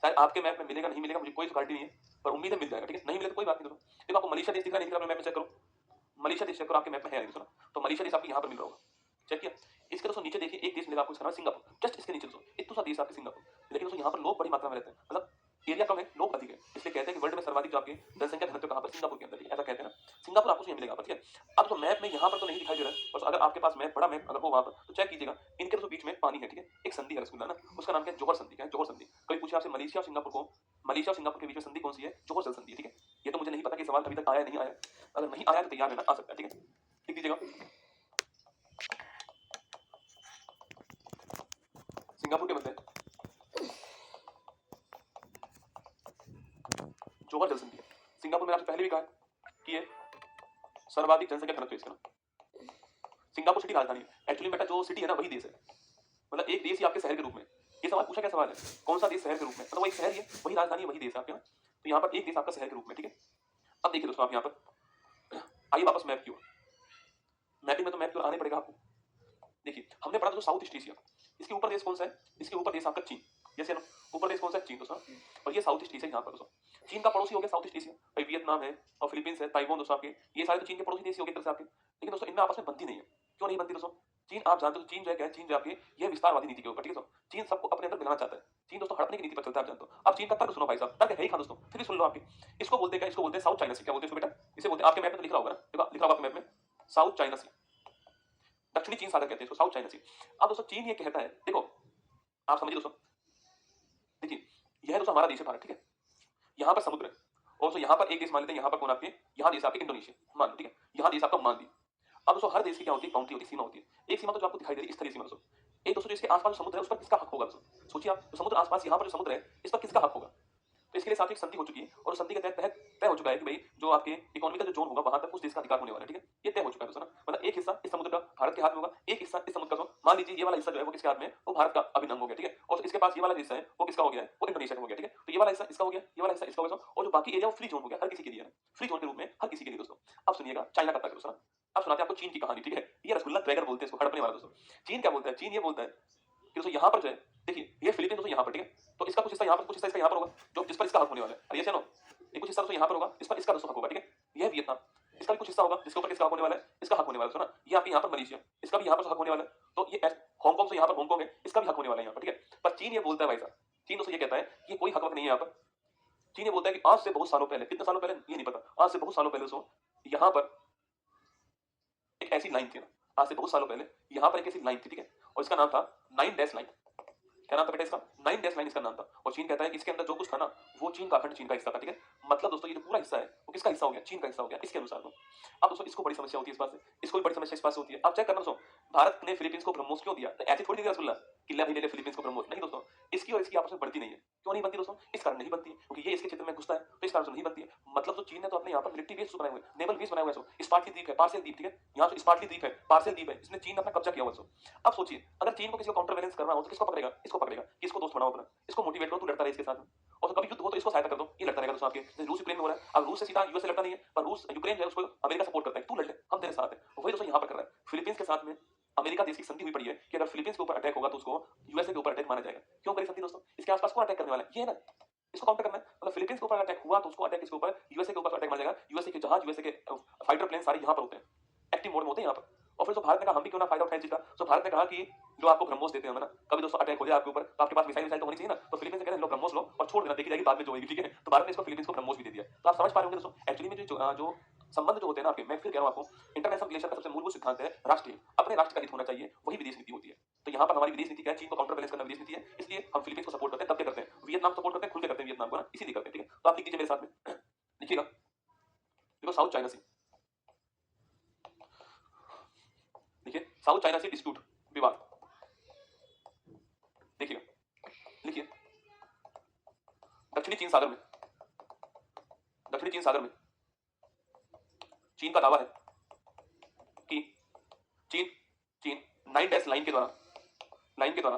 शायद आपके मैप में मिलेगा नहीं मिलेगा मुझे कोई गारंटी नहीं है, पर उम्मीद है मिल जाएगा, ठीक है। नहीं मिले तो कोई बात नहीं दोस्तों। देखो आपको मलेशिया देश दिख रहा है, नहीं दिख रहा? मैप में चेक करो, मलेशिया देश चेक करो, आपके मैप में है नहीं, तो मलेशिया देश आपको यहाँ पर मिल रहा होगा, चेक किया। इसके दोस्तों नीचे देखिए एक देश मिलेगा आपको, इसका नाम है सिंगापुर, जस्ट इसके नीचे दोस्तों एक दूसरा देश आपके सिंगापुर। लेकिन दोस्तों यहाँ पर लोग बड़ी मात्रा में रहते हैं, मतलब एरिया कम है, लोग अधिक है, इसलिए कहते हैं कि वर्ल्ड में सर्वाधिक जो आपके जनसंख्या घनत्व कहाँ पर? सिंगापुर के अंदर, ठीक है, ऐसा कहते हैं ना। सिंगापुर आपको यहाँ मिलेगा, ठीक है। अब तो मैप में यहाँ पर तो नहीं दिखाई दे रहा है, और अगर आपके पास मैप, बड़ा मैप अगर हो वहाँ पर, तो चेक कीजिएगा, इनके तो बीच में पानी है, ठीक है, एक संधि है रसगुल्ला ना, उसका नाम क्या है? जोहर संधि, क्या है? जोहर संधि। कभी पूछे आपसे मलेशिया और सिंगापुर को, मलेशिया और सिंगापुर के बीच में संधि कौन सी है? जोहर जल संधि, ठीक है। ये तो मुझे नहीं पता कि सवाल अभी तक आया नहीं आया, अगर नहीं आया तो तैयार रहना, आ सकता है, ठीक है, लिख दीजिएगा सिंगापुर के बदले जोहर जल संधि है। सिंगापुर में आपसे पहले भी कहा कि ये सर्वाधिक जनसंख्या घनत्व है इसका ना। सिंगापुर सिटी राजधानी है, एक्चुअली बेटा जो सिटी है ना वही देश है, मतलब एक देश ही आपके शहर के रूप में। ये सवाल पूछा क्या सवाल है? कौन सा देश शहर के रूप में? मतलब वही शहर ही है, वही राजधानी है, वही देश है आपके ना। तो यहाँ पर एक देश आपका शहर के रूप में, ठीक है। अब देखिए दोस्तों आप यहाँ पर आइए वापस मैप की ओर, मैपिंग में तो मैप की ओर आने पड़ेगा आपको। देखिए हमने पढ़ा था जो साउथ ईस्ट एशिया, इसके ऊपर देश कौन सा है? इसके ऊपर देश आपका चीन, यस या नो? ऊपर देश कौन सा है? चीन दोस्तों। और ये साउथ ईस्ट एशिया यहाँ पर दोस्तों। चीन का पड़ोसी हो गया साउथ ईस्ट एशिया, भाई वियतनाम है और फिलीपींस है, ताइवान दोस्तों आपके, ये सारे तो चीन के पड़ोसी देश हो गए एक तरह से आपके। लेकिन दोस्तों इनमें आपस में बनती नहीं है। क्यों नहीं बनती दोस्तों? चीन आप जानते हो, चीन जो है क्या है, चीन जो आपकी ये विस्तारवादी नीति के ऊपर, ठीक है दोस्तों। चीन सबको अपने अंदर मिलाना चाहता है। चीन दोस्तों हड़पने की नीति पर चलता है, आप जानते हो। अब चीन का तर्क सुनो भाई साहब, तर्क है ही कहाँ दोस्तों, फिर भी सुन लो आपके। इसको बोलते हैं क्या? इसको बोलते हैं साउथ चाइना सी। क्या बोलते हैं इसको बेटा? इसे बोलते हैं, आपके मैप में तो लिख रहा होगा ना, देखो लिखा होगा आपके मैप में, साउथ चाइना सी, दक्षिणी चीन सागर कहते हैं इसको, साउथ चाइना सी। अब दोस्तों चीन ये कहता है, देखो आप समझिए दोस्तों, देखिए यह दोस्तों हमारा देश है भारत, ठीक है। यहाँ पर समुद्र है और दोस्तों यहाँ पर एक देश मान लेते हैं, यहाँ पर कौन आपके, यहाँ देश आपके इंडोनेशिया मान लो, ठीक है। यहाँ देश आपका मालदीव। अब दोस्तों हर देश की क्या होती है? बाउंड्री होती है, सीमा होती है। एक सीमा तो जो आपको दिखाई दे रही है इस तरह की सीमा दोस्तों। एक दोस्तों जो इसके आसपास जो समुद्र है उस पर किसका हक होगा दोस्तों? सोचिए आप, जो समुद्र आसपास यहाँ पर जो समुद्र है इस पर किसका हक होगा? तो इसके लिए साथ ही एक संधि हो चुकी है और उस संधि के तहत तहत तय हो चुका है कि भाई जो आपके इकोनॉमी का जो जोन होगा वहां तक उस देश का अधिकार होने वाला है, ठीक है। ये तय हो चुका है दोस्तों ना, मतलब एक हिस्सा इस समुद्र का भारत के हाथ में होगा, एक हिस्सा इस समुद्र का, मान लीजिए ये वाला हिस्सा जो है वो किसके हाथ में है? वो भारत का अभिन्न अंग हो गया, ठीक है। और इसके पास ये वाला हिस्सा है वो किसका हो गया है? वो इंडोनेशिया का हो गया, ठीक है। तो ये वाला हिस्सा इसका हो गया, ये वाला हिस्सा इसका हो गया, और जो बाकी एरिया वो फ्री जोन हो गया, हर किसी के लिए, फ्री जोन के रूप में हर किसी के लिए दोस्तों। अब सुनिएगा चाइना का तर्क दोस्तों। अब सुनाते हैं आपको चीन की कहानी, ठीक है। ये रसगुल्ला ड्रैगन बोलते हैं इसको, हड़पने वाला दोस्तों। चीन क्या बोलता है? चीन ये बोलता है कि दोस्तों यहाँ पर जो है, देखिए ये फिलीपींस दोस्तों यहाँ पर, ठीक है। तो इसका कुछ हिस्सा यहाँ पर, कुछ हिस्सा इसका यहाँ पर होगा, जो जिस पर इसका हक होने वाला है। अरे ये सुनो, ये कुछ हिस्सा दोस्तों यहाँ पर होगा, इस पर इसका दोस्तों हक होगा, ठीक है। यह वियतनाम, इसका भी कुछ हिस्सा होगा जिसके ऊपर इसका हक होने वाला है, इसका हक होने वाला है दोस्तों ना। ये आपके यहाँ पर मलेशिया, इसका भी यहाँ पर हक होने वाला है। तो ये हांगकांग से यहाँ पर हांगकांग है, इसका भी हक होने वाला है यहाँ पर, ठीक है। पर चीन ये बोलता है भाई साहब, चीन दोस्तों ये कहता है कि कोई हक वक नहीं है यहाँ पर। चीन ये बोलता है कि आज से बहुत सालों पहले, कितने सालों पहले ये नहीं पता, आज से बहुत सालों पहले दोस्तों यहाँ पर एक ऐसी लाइन थी ना, आज से बहुत सालों पहले यहाँ पर एक ऐसी लाइन थी, ठीक है। और इसका नाम था 9 लाइन। क्या नाम था बेटा इसका? 9 लाइन इसका नाम था। और चीन कहता है कि इसके अंदर जो कुछ था ना वो चीन का अखंड चीन का हिस्सा था, ठीक है। मतलब दोस्तों ये जो पूरा हिस्सा है वो किसका हिस्सा हो गया? चीन का हिस्सा हो गया इसके अनुसार। अब दोस्तों इसको बड़ी समस्या होती है इस बात से, इसको भी बड़ी समस्या इस बात से होती है। अब चेक करना दोस्तों, भारत ने फिलीपींस को ब्रह्मोस क्यों दिया? तो ऐसे थोड़ी दिया रसगुल्ला कि ले भाई ले ले फिलीपींस को ब्रह्मोस, नहीं दोस्तों। इसकी और इसकी आपस में बढ़ती नहीं है। क्यों नहीं बनती दोस्तों? इस कारण नहीं बनती है क्योंकि ये इसके क्षेत्र में घुसता है, तो इस कारण से नहीं बनती है। मतलब तो चीन ने तो अपने यहाँ पर मिलिट्री बेस बनाए हुए, नेवल बेस बनाए हुए हैं। स्पार्टली द्वीप है, पार्शियल द्वीप, ठीक है। यहाँ से स्पार्टली द्वीप है, पार्शियल द्वीप है, इसमें चीन ने अपना कब्जा किया हुआ है। अब सोचिए अगर चीन को किसी को काउंटर बैलेंस करना हो तो किसको पकड़ेगा? इसको पकड़ेगा कि इसको दोस्त बनाओ अपना, इसको मोटिवेट करो, तू लड़ता रहे इसके साथ में। और तो कभी युद्ध हो तो इसको सहायता कर दो, ये लड़ता रहेगा दोस्तों आपके। जैसे रूस यूक्रेन में हो रहा है, अब रूस से सीधा यूएस से लड़ता नहीं है, पर रूस यूक्रेन जो है उसको अमेरिका सपोर्ट करता है, तू लड़ ले, हम तेरे साथ है। वही दोस्तों यहाँ पर कर रहा है फिलीपींस के साथ में। अमेरिका देश की संधि हुई पड़ी है कि अगर फिलीपींस के ऊपर अटैक होगा तो उसको यूएसए के ऊपर अटैक माना जाएगा। क्यों करी संधि दोस्तों? इसके आसपास कौन अटैक करने वाला है? ये है ना, इसको काउंटर करना है। मतलब फिलीपींस के ऊपर अटैक हुआ तो उसको अटैक किसके ऊपर? यूएसए के ऊपर अटैक माना जाएगा। यूएसए के जहाज, यूएसए के फाइटर प्लेन सारे यहाँ पर होते हैं, एक्टिव मोड में होते हैं यहाँ पर। और फिर तो भारत ने कहा हम भी क्यों ना फायदा उठाएं चीज का। तो भारत ने कहा कि जो आपको ब्रह्मोस देते हैं ना, कभी दोस्तों अटैक हो जाए आपके ऊपर तो आपके पास मिसाइल तो होनी चाहिए ना। तो फिलीपींस ने कहते हैं लो ब्रह्मोस लो और छोड़ देना, देखी जाएगी बाद में जो होगी, ठीक है। तो भारत ने इसको फिलीपींस को ब्रह्मोस भी दे दिया। तो आप समझ पा रहे होंगे दोस्तों एक्चुअली में जो संबंध जो होते हैं ना आपके, मैं फिर कह रहा हूं आपको, इंटरनेशनल रिलेशन का सबसे मूलभूत सिद्धांत है राष्ट्रीय, अपने राष्ट्र का हित होना चाहिए, वही विदेश नीति होती है। तो यहाँ पर हमारी विदेश नीति क्या है? चीन को काउंटर बैलेंस करना विदेश नीति है, इसलिए हम फिलीपींस को सपोर्ट करते हैं। तब क्या करते हैं? वियतनाम सपोर्ट करते हैं, खुल के करते हैं वियतनाम को ना, इसीलिए करते हैं, ठीक है। तो आप लिख दीजिए मेरे साथ में, लिखिएगा, देखो साउथ चाइना सी, देखिए साउथ चाइना सी डिस्प्यूट, विवाद, देखिएगा, लिखिए दक्षिणी चीन सागर में, दक्षिणी चीन सागर में चीन का दावा है कि चीन चीन 9 लाइन के द्वारा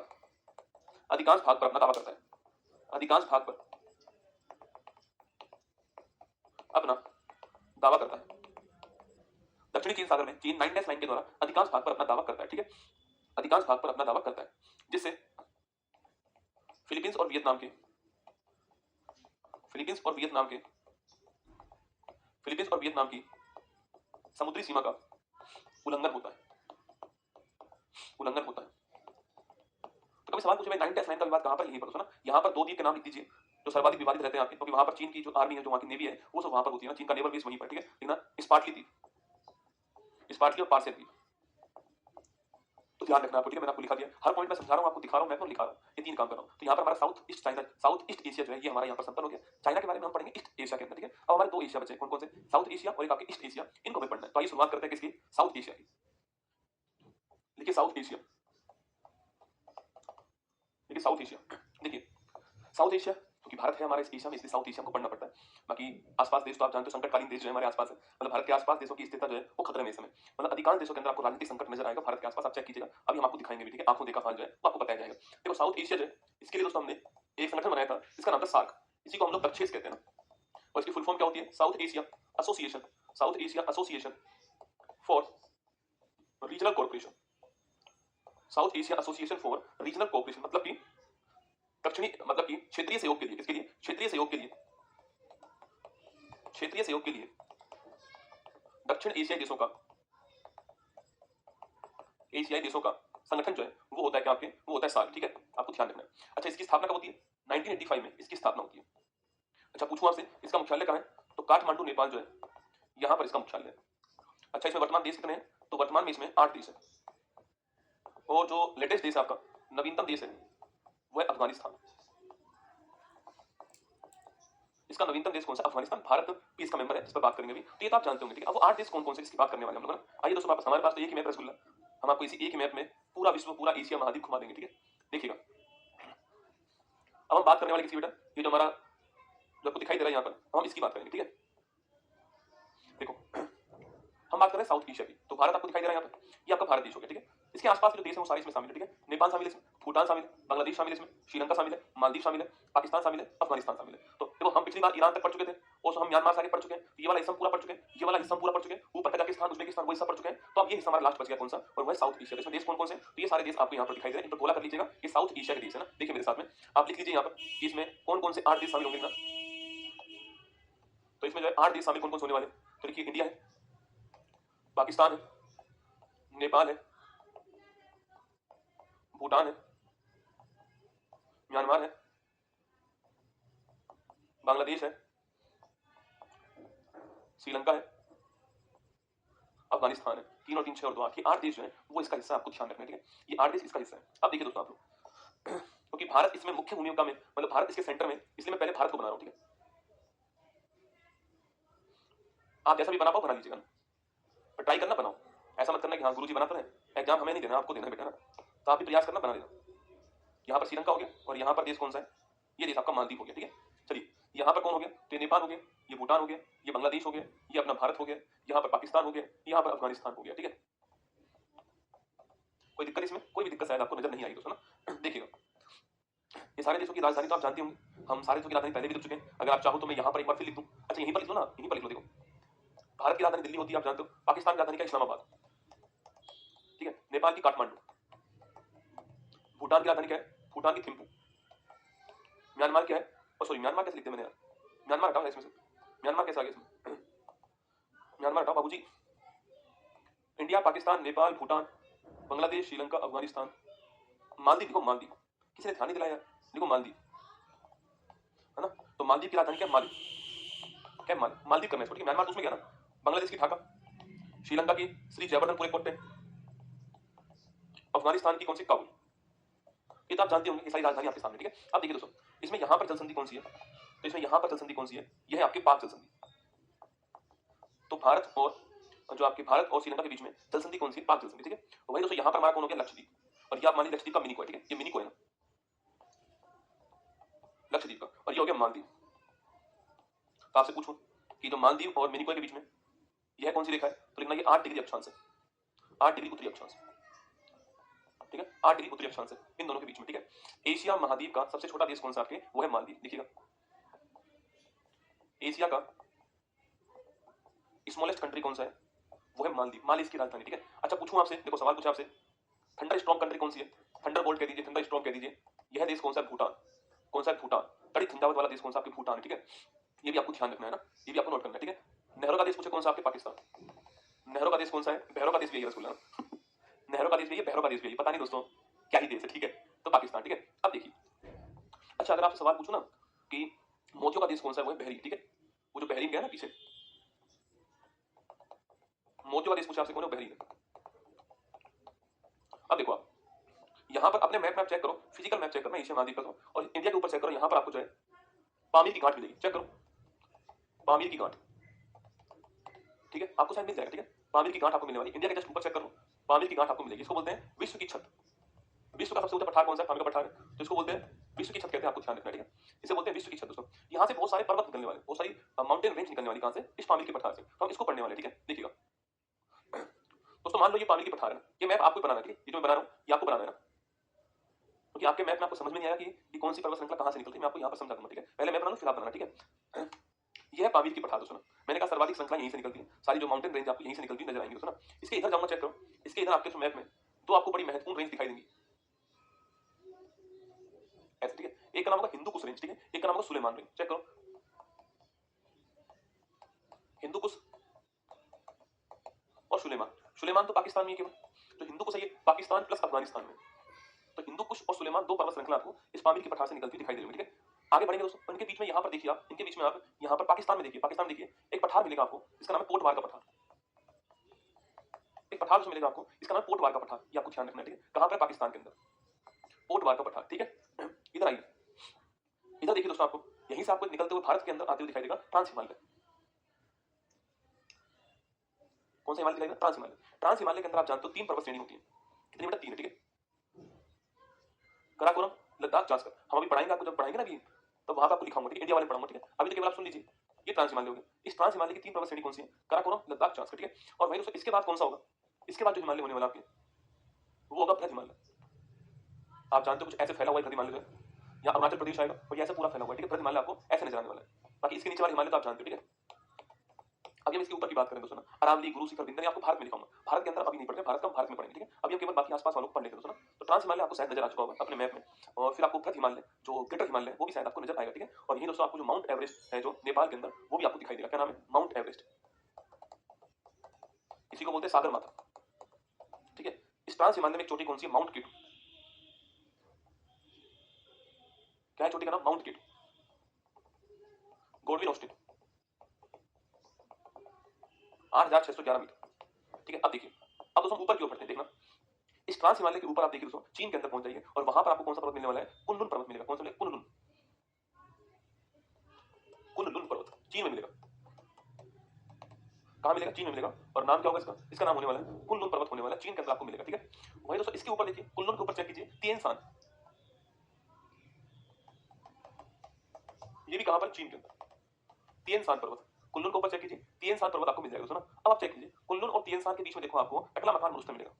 अधिकांश भाग पर अपना दावा करता है, अधिकांश भाग पर अपना दावा करता है। दक्षिणी चीन सागर में चीन 9 लाइन के द्वारा अधिकांश भाग पर अपना दावा करता है, ठीक है। अधिकांश भाग पर अपना दावा करता है, जिससे फिलीपींस और वियतनाम के फिलीपींस और वियतनाम के फिलीपींस और वियतनाम की समुद्री सीमा का उल्लंघन होता है, उल्लंघन होता है। तो कभी सवाल पूछे भाई 9 लाइन का विवाद कहां पर? यहीं पर दोस्तों ना, यहां पर 2 द्वीप के नाम लिख दीजिए जो सर्वाधिक विवादित रहते हैं आपके, क्योंकि वहां पर चीन की जो आर्मी है, जो वहां की नेवी है, वो सब वहां पर होती है ना, चीन का नेवल बेस वहीं पर, ठीक है। लिखना स्पार्टली द्वीप, स्पार्टली और पार्शियल द्वीप। तो ध्यान रखना आपको, ठीक है। मैंने आपको लिखा दिया, हर पॉइंट में समझा रहा हूं, आपको दिखा रहा हूं, मैं तो लिखा रहा हूं, ये 3 काम कर रहा हूं। तो यहाँ पर हमारा south east China, south east Asia जो है ये हमारा यहाँ पर संपन्न हो गया। चाइना के बारे में हम पढ़ेंगे ईस्ट एशिया के अंदर, ठीक है। अब हमारे 2 एशिया बचे, कौन कौन से? साउथ एशिया और एक आपके ईस्ट एशिया, इनको हमें पढ़ना है। तो आइए शुरुआत करते हैं किसकी? साउथ एशिया की। देखिए साउथ एशिया, देखिए साउथ एशिया, देखिए साउथ एशिया, क्योंकि भारत है हमारा इस एशिया में, इसलिए साउथ एशिया को पढ़ना पड़ता है। बाकी आसपास देश तो आप जानते हो, संकटकालीन देश जो है हमारे आसपास है, मतलब भारत के आसपास देशों की स्थिति जो है वो खतरे में इस समय, मतलब अधिकांश देशों के अंदर आपको राजनीतिक संकट नजर आएगा भारत के आसपास। आप चेक कीजिएगा, अभी हम आपको दिखाएंगे भी, ठीक है। आंखों देखा हाल जो है वो आपको बताया जाएगा। देखो साउथ एशिया जो है, इसके लिए दोस्तों हमने एक संगठन बनाया था, इसका नाम था सार्क, इसी को हम लोग दक्षेस कहते हैं ना। और इसकी फुल फॉर्म क्या होती है? South Asia association, south Asia association for regional corporation, south Asia association for regional corporation, मतलब कि दक्षिणी मतलब कि क्षेत्रीय सहयोग के लिए, किसके लिए? क्षेत्रीय सहयोग के लिए, क्षेत्रीय सहयोग के लिए दक्षिण एशियाई देशों का संगठन जो है वो होता है क्या आपके? वो होता है सार्क, ठीक है, आपको ध्यान रखना है। अच्छा, इसकी स्थापना कब होती है? 1985 में इसकी स्थापना होती है। अच्छा, पूछूं आपसे इसका मुख्यालय कहाँ है? तो काठमांडू नेपाल जो है यहाँ पर इसका मुख्यालय है। अच्छा, इसमें वर्तमान देश कितने हैं? तो वर्तमान में इसमें 8 देश है, और जो लेटेस्ट देश है आपका, नवीनतम देश है, वो है अफगानिस्तान। इसका नवीनतम देश कौन सा? अफगानिस्तान। भारत भी इसका मेंबर है, जिस पर बात करेंगे अभी, तो ये तो आप जानते होंगे, ठीक है। अब वो 8 देश कौन कौन से, इसकी बात करने वाले हम लोग ना। आइए दोस्तों, वापस हमारे पास तो एक ही मैप रसगुल्ला, हम आपको इसी एक ही मैप में पूरा विश्व, पूरा एशिया महाद्वीप घुमा देंगे, ठीक है। देखिएगा, अब हम बात करने वाले किसी बेटा, ये जो हमारा जो आपको दिखाई दे रहा है यहाँ पर, हम इसकी बात करेंगे, ठीक है। देखो, हम बात कर रहे हैं साउथ एशिया की, तो भारत आपको दिखाई दे रहा है यहाँ पर, ये आपका भारत देश हो गया, ठीक है। इसके आसपास के जो देश हैं वो सारे इसमें शामिल है, ठीक है। नेपाल शामिल है इसमें, भूटान शामिल है, बांग्लादेश शामिल है इसमें, श्रीलंका शामिल है, मालदीव शामिल है, पाकिस्तान शामिल है, अफगानिस्तान शामिल है। तो देखो, हम पिछली बार ईरान तक पढ़ चुके थे, और हम म्यांमार से आगे पढ़ चुके हैं, ये वाला हिस्सा पूरा पढ़ चुके हैं, ये वाला हिस्सा पूरा पढ़ चुके हैं, ऊपर कजाकिस्तान, उज्बेकिस्तान, वो हिस्सा पढ़ चुके हैं। तो अब ये हिस्सा हमारा लास्ट बच गया कौन सा? और वो है साउथ एशिया। इसमें देश कौन कौन से? तो ये सारे देश आपको यहाँ पर दिखाई दे रहे हैं, इन पर गोला कर लीजिएगा, ये साउथ एशिया के देश है ना। देखिए मेरे साथ में, आप लिख लीजिए यहाँ पर कि इसमें कौन कौन से 8 देश शामिल होंगे ना। तो इसमें जो है 8 देश शामिल कौन कौन से होने वाले? तो देखिए, इंडिया है, पाकिस्तान है, नेपाल है, भूटान है, म्यांमार है, बांग्लादेश है, श्रीलंका है, अफगानिस्तान है। 3 और 3 6 और 2 8, ये 8 देश जो है वो इसका हिस्सा, आपको ध्यान रखना है, ठीक है। ये 8 देश इसका हिस्सा है। अब देखिए दोस्तों, आप लोग क्योंकि भारत इसमें मुख्य भूमिका में, मतलब भारत इसके सेंटर में, इसलिए मैं पहले भारत को बना रहा हूं, ठीक है। आप जैसा भी बना पाओ बना लीजिएगा, पर ट्राई करना बनाओ, ऐसा मत करना कि हाँ गुरुजी बनाते हैं, एग्जाम हमें नहीं देना, आपको देना है बेटा ना। तो आप भी प्रयास करना, बना देना। यहाँ पर श्रीलंका हो गया, और यहाँ पर देश कौन सा है? ये देश आपका मालदीव हो गया, ठीक है। चलिए, यहाँ पर कौन हो गया? तो ये नेपाल हो गया, ये भूटान हो गया, ये बांग्लादेश हो गया, ये अपना भारत हो गया, यहाँ पर पाकिस्तान हो गया, यहाँ पर अफगानिस्तान हो गया, ठीक है। कोई दिक्कत इसमें? कोई भी दिक्कत शायद आपको नजर नहीं आई दोस्तों ना। देखिएगा, ये सारे देशों की राजधानी तो आप जानते होंगे, हम सारे देशों की राजधानी पहले भी लिख चुके हैं। अगर आप चाहो तो मैं यहाँ पर एक बार फिर लिख दूं। अच्छा, यहीं पर लिख लो ना, यहीं पर लिख लो। देखो, भारत की राजधानी दिल्ली होती है, आप जानते हो। पाकिस्तान की राजधानी का इस्लामाबाद, ठीक है। नेपाल की काठमांडू, भूटान की राजधानी क्या है? भूटान की थिम्पू। म्यांमार क्या है? सॉरी, म्यांमार कैसे लिखते हैं मैंने यार, म्यांमार हटाओ इसमें से, म्यांमार कैसे आ गया इसमें? म्यांमार हटाओ बाबूजी। इंडिया, पाकिस्तान, नेपाल, भूटान, बांग्लादेश, श्रीलंका, अफगानिस्तान, मालदीव। देखो मालदीव, किसी ने ध्यान नहीं दिलाया यार, देखो मालदीव है ना। तो मालदीव की राजधानी क्या? मालदीव। क्या मालदीव करना है इसको, ठीक है। म्यांमार तो उसमें गया ना, बांग्लादेश की ढाका, श्रीलंका की श्री जयवर्धनपुर कोट्टे, अफगानिस्तान की कौन सी? काबुल। ये तो आप जानते होंगे, ये सारी राजधानी आपके सामने, ठीक है। अब देखिए दोस्तों, इसमें यहाँ पर जल संधि कौन सी है? तो इसमें यहाँ पर जल संधि कौन सी है? यह है आपके पाक जल संधि। तो भारत और जो आपके भारत और श्रीलंका के बीच में जल संधि कौन सी? पाक जल संधि, ठीक है। तो वही दोस्तों, यहाँ पर हमारा कौन हो गया? लक्षद्वीप। और ये आप मान लीजिए लक्षद्वीप का मिनी को है, ठीक है, ये मिनी को है ना लक्षद्वीप का, और ये हो गया मालदीव। तो आपसे पूछूं कि जो मालदीव और मिनी को के बीच में यह कौन सी रेखा है? तो लिखना, ये 8 डिग्री अक्षांश है, 8 डिग्री उत्तरी अक्षांश, ठीक है, 8 डिग्री उत्तरी अक्षांश है इन दोनों के बीच में, ठीक है। एशिया महाद्वीप का सबसे छोटा देश कौन सा आपके? वो है मालदीव। देखिएगा, एशिया का स्मॉलेस्ट कंट्री कौन सा है? वो है मालदीव, माल इसकी राजधानी, ठीक है। अच्छा, पूछूं आपसे, देखो सवाल पूछा आपसे, थंडर स्टॉर्म कंट्री कौन सी है? थंडर बोल्ट कह दीजिए, थंडर स्टॉर्म कह दीजिए। यह देश कौन सा है? भूटान। कौन सा है? भूटान। तड़ी झंझावत वाला देश कौन सा? आपके भूटान, ठीक है। ये भी आपको ध्यान रखना है ना, ये भी आपको नोट करना है, ठीक है। नेहरू का देश पूछे कौन सा? आपके पाकिस्तान। नेहरू का देश कौन सा है? बहरों का देश भी है रसगुल्ला। नेहरू का देश भी है, बहरों का देश भी है, पता नहीं दोस्तों क्या ही देश है, ठीक है। तो पाकिस्तान, ठीक है। अब देखिए, अच्छा अगर आपसे सवाल पूछूं ना कि मोतियों का देश कौन सा है? वो है बहरीन, ठीक है। वो जो बहरीन गया ना पीछे, मोतियों का देश पूछा आपसे, कौन है? बहरीन। अब देखो, आप यहाँ पर अपने मैप चेक करो, फिजिकल मैप चेक करना एशिया महाद्वीप का, और इंडिया के ऊपर चेक करो, यहाँ पर आपको जो है पामीर की गांठ मिलेगी, चेक करो पामीर की गांठ, ठीक है, आपको शायद मिल जाएगा, ठीक है। पामीर की गांठ आपको मिलने वाली, इंडिया के जस्ट ऊपर चेक करो, पामीर की गांठ आपको मिलेगी। इसको बोलते हैं विश्व की छत। विश्व का सबसे ऊंचा पठार कौन सा है? पामीर का पठार है, तो इसको बोलते हैं विश्व की छत कहते हैं, आपको ध्यान रखना, ठीक है। इसे बोलते हैं विश्व की छत दोस्तों। यहाँ से बहुत सारे पर्वत निकलने वाले, बहुत सारी माउंटेन रेंज निकलने वाली, कहाँ से? इस पामीर के पठार से। तो हम इसको पढ़ने वाले, ठीक है। देखिएगा दोस्तों, मान लो ये पामीर की पठार है, ये मैप आपको बनाना है, ठीक है। ये जो मैं बना रहा हूँ ये आपको बनाना है ना, क्योंकि आपके मैप में आपको समझ में नहीं आया कि कौन सी पर्वत श्रृंखला कहाँ से निकलती है, मैं आपको यहाँ पर समझा दूंगा, ठीक है। पहले मैं बना लूँ फिर आप बनाना, ठीक है। यह है पामीर की पठार दोस्तों। मैंने कहा सर्वाधिक श्रृंखला यहीं से निकलती है, सारी जो माउंटेन रेंज आपको यहीं से निकलती हुई नजर आएंगी दोस्तों ना। इसके इधर जाऊंगा, चेक करो, इसके इधर आपके मैप में दो आपको बड़ी महत्वपूर्ण रेंज दिखाई देंगी, ऐसे, ठीक है। एक का नाम होगा हिंदू कुश रेंज, ठीक है, एक का नाम होगा सुलेमान रेंज। चेक करो, हिंदू कुश और सुलेमान। सुलेमान तो पाकिस्तान में ही केवल, तो हिंदू कुश है ये पाकिस्तान प्लस अफगानिस्तान में। तो हिंदू कुश और सुलेमान दो पर्वत श्रृंखला आपको इस पामीर की पठार से निकलती दिखाई दे रही है, ठीक है। आगे बढ़ेंगे दोस्तों, इनके बीच में यहाँ पर देखिए आप, इनके बीच में आप यहाँ पर पाकिस्तान में देखिए, पाकिस्तान में देखिए एक पठार मिलेगा आपको, इसका नाम है पोटवार का पठार। एक पठार जो मिलेगा आपको, इसका नाम है पोटवार का पठार, ये आपको ध्यान रखना है, ठीक है। कहाँ पर? पाकिस्तान के अंदर पोटवार का पठार, ठीक है। इधर आइए, इधर देखिए दोस्तों, आपको यहीं से आपको निकलते हुए भारत के अंदर आते हुए दिखाई देगा ट्रांस हिमालय। कौन सा हिमालय दिखाई देगा? ट्रांस हिमालय। ट्रांस हिमालय के अंदर आप जानते हो तीन पर्वत श्रेणी होती है, कितनी बेटा? तीन है, ठीक है। काराकोरम, लद्दाख, जास्कर। हम अभी पढ़ाएंगे आपको, जब पढ़ाएंगे ना अभी, तो वहां पर आपको लिखाऊंगा, ठीक है, इंडिया वाले पढ़ाऊंगा, ठीक है। अभी तो केवल आप सुन लीजिए, ये ट्रांस हिमालय हो गया। इस ट्रांस हिमालय की तीन पर्वत श्रेणी कौन सी है? काराकोरम, लद्दाख, जास्कर, ठीक है। और वही दोस्तों इसके बाद कौन सा होगा? इसके बाद जो हिमालय होने वाला आपके, वो होगा बृहद हिमालय। आप जानते हो कुछ ऐसे फैला हुआ है बृहद हिमालय जो है, यहाँ अरुणाचल प्रदेश आएगा और ये ऐसे पूरा फैला हुआ है, ठीक है। बृहद हिमालय आपको ऐसे नजर आने वाला है। बाकी इसके नीचे वाले हिमालय तो आप जानते हो, ठीक है। अभी हम इसके ऊपर की बात करें दोस्तों ना, अरावली, गुरु शिखर, बिंदर, आपको भारत में दिखाऊंगा। भारत के अंदर अभी नहीं पढ़ते, भारत का हम भारत में पढ़ेंगे, ठीक है। अभी हम केवल बाकी आसपास वालों को पढ़ लेंगे दोस्तों ना। तो ट्रांस हिमालय आपको शायद नजर आ चुका होगा अपने मैप में, और फिर आपको बृहद हिमालय जो ग्रेटर हिमालय है वो भी शायद आपको नजर आएगा, ठीक है। और यही दोस्तों आपको जो माउंट एवरेस्ट है जो नेपाल के अंदर, वो भी आपको दिखाई देगा। क्या नाम है? Mount Everest. इसी को बोलते हैं सागर माथा, ठीक है। इस ट्रांस हिमालय में एक चोटी कौन सी है? माउंट केटू। क्या है चोटी का नाम? माउंट केटू, गोडविन ऑस्टिन, 8,611 मीटर, ठीक है। अब देखिए, अब दोस्तों ऊपर की ओर बढ़ते हैं, देखना। इस ट्रांस हिमालय के ऊपर आप देखिए दोस्तों, चीन के अंदर पहुंच जाइए और वहां पर आपको कौन सा पर्वत मिलने वाला है? कुनलुन पर्वत मिलेगा। कौन सा मिलेगा? कुनलुन। कुनलुन पर्वत चीन में मिलेगा। कहां मिलेगा? चीन में मिलेगा। और नाम क्या होगा इसका? इसका नाम होने वाला है कुनलुन पर्वत होने वाला है, चीन के अंदर आपको मिलेगा, ठीक है। वही दोस्तों इसके ऊपर देखिए, कुनलुन के ऊपर चेक कीजिए, तिएन शान, ये भी कहां पर? चीन के अंदर, तिएन शान पर्वत। कुनलुन के ऊपर चेक कीजिए, तिएन शान पर्वत आपको मिल जाएगा दोस्तों ना। अब आप चेक कीजिए, कुनलुन और तिएन शान के बीच में देखो आपको टकला मकान मरुस्थल मिलेगा।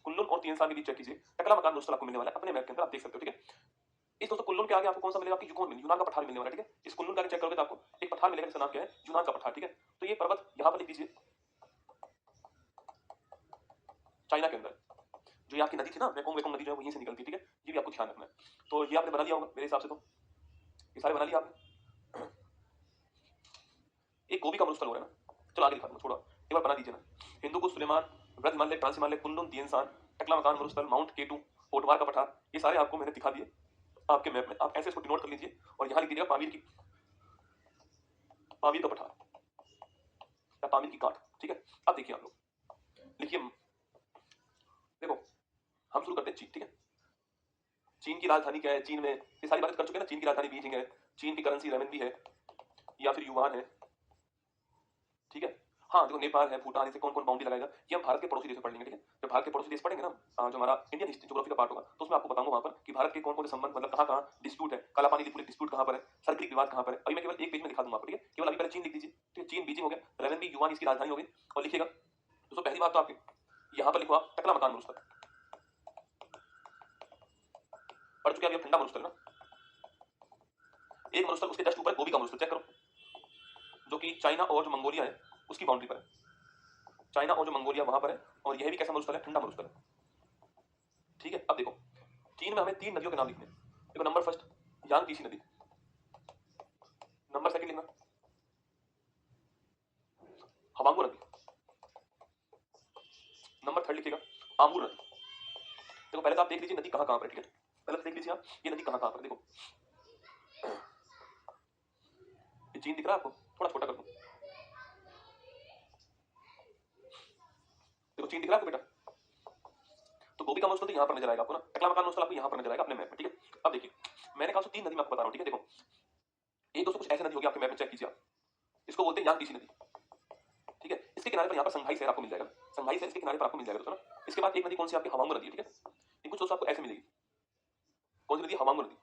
कुल्लुन और तिएन शान के बीच चेक कीजिए, टकला मकान मरुस्थल आपको मिलने वाला है अपने मैप के अंदर, आप देख सकते हो, ठीक है। इस दोस्तों कुल्लुन के आगे आपको कौन सा मिलेगा? आपकी यूकोन में यूनान का पठार मिलने वाला है, ठीक है। इस कुल्लुन का चेक करोगे तो आपको एक पठार मिलेगा जिसका नाम क्या है? यूनान का पठार, ठीक है। तो ये पर्वत यहां पर लिख दीजिए, चाइना के अंदर। जो ये आपकी नदी थी ना, मेकोंग, मेकोंग नदी जो है वो यहीं से निकलती है, ठीक है। ये भी आपको ध्यान रखना है। तो ये आपने बना लिया होगा मेरे हिसाब से, तो ये सारे बना लिया आपने। एक गोभी का मरुस्थल हो रहा है ना, चलो आगे दिखा दूंगा, छोड़ो एक बार बना दीजिए ना। हिंदू कुश, सुलेमान, बृहद Himalaya, trans Himalaya, Kunlun, Tien Shan, टकला मकान मरुस्थल, माउंट केटू, पोटवार का पठार, ये सारे आपको मैंने दिखा दिए आपके मैप में। आप ऐसे इसको डिनोट कर लीजिए और यहाँ लिख दीजिएगा पामीर की, पामीर का पठार या पामीर की गांठ, ठीक है। अब देखिए आप लोग लिखिए, देखो हम शुरू करते हैं चीन, ठीक है। चीन की राजधानी क्या है? चीन में ये सारी बातें कर चुके हैं ना। चीन की राजधानी बीजिंग है, चीन की करेंसी रेमनबी है या फिर युवान है, ठीक है। हाँ देखो, नेपाल है, भूटान, इसे कौन कौन बाउंड्री लगाएगा ये हम भारत के पड़ोसी देश में पढ़ लेंगे, ठीक है। जब भारत के पड़ोसी देश पढ़ेंगे ना, जो हमारा इंडियन हिस्ट्री ज्योग्राफी का पार्ट होगा, तो उसमें आपको बताऊंगा वहां पर कि भारत के कौन कौन से संबंध, मतलब कहाँ कहाँ डिस्प्यूट है, काला पानी लिपुलेख डिस्प्यूट कहाँ पर है, सर्कलिक विवाद कहाँ पर है। अभी मैं केवल एक पेज में दिखा दूंगा आपको, ठीक है। केवल अभी पहले चीन लिख दीजिए, ठीक है। चीन बीजिंग हो गया, रेमनबी युवान इसकी राजधानी हो गई। और लिखिएगा दोस्तों, पहली बात तो आपकी यहाँ पर लिखो आप टकला मकान मरुस्थल, पढ़ चुके हैं अभी ठंडा मरुस्थल ना। एक मरुस्थल उसके जस्ट ऊपर गोभी का मरुस्थल, चेक करो, जो कि चाइना और जो मंगोलिया है उसकी बाउंड्री पर है। चाइना और जो मंगोलिया वहां पर है, और यह भी कैसा मरुस्थल है? ठंडा मरुस्थल है, ठीक है। अब देखो, चीन में हमें तीन नदियों के नाम लिखने हैं। देखो, नंबर फर्स्ट यांगतीसी नदी, नंबर सेकंड लिखना हवांगो नदी, नंबर थर्ड लिखिएगा आमूर नदी। देखो पहले तो आप देख लीजिए नदी कहाँ कहाँ पर है, ठीक है। पहले तो देख लीजिए आप ये नदी कहाँ कहाँ पर है। देखो ये चीन दिख रहा है आपको, थोड़ा छोटा कर दूं, देखो चीन दिख रहा है आपको बेटा। तो गोभी का मरुस्थल तो यहाँ पर नजर आएगा आपको ना, टकला मकान मरुस्थल आपको यहाँ पर नजर आएगा अपने मैप में, ठीक है। अब देखिए, मैंने कहा तीन नदी मैं आपको बता रहा हूँ, ठीक है। देखो एक दोस्तों कुछ ऐसे नदी होगी आपके मैप में, चेक कीजिए आप, इसको बोलते हैं यांगतीसी नदी, ठीक है। इसके किनारे पर यहाँ पर संघाई शहर आपको मिल जाएगा, संघाई शहर इसके किनारे पर आपको मिल जाएगा दोस्तों ना। इसके बाद एक नदी कौन सी आपकी हवांगो नदी है, ठीक है। ये कुछ दोस्तों आपको ऐसे मिलेगी, कौन सी नदी? हवांगो नदी।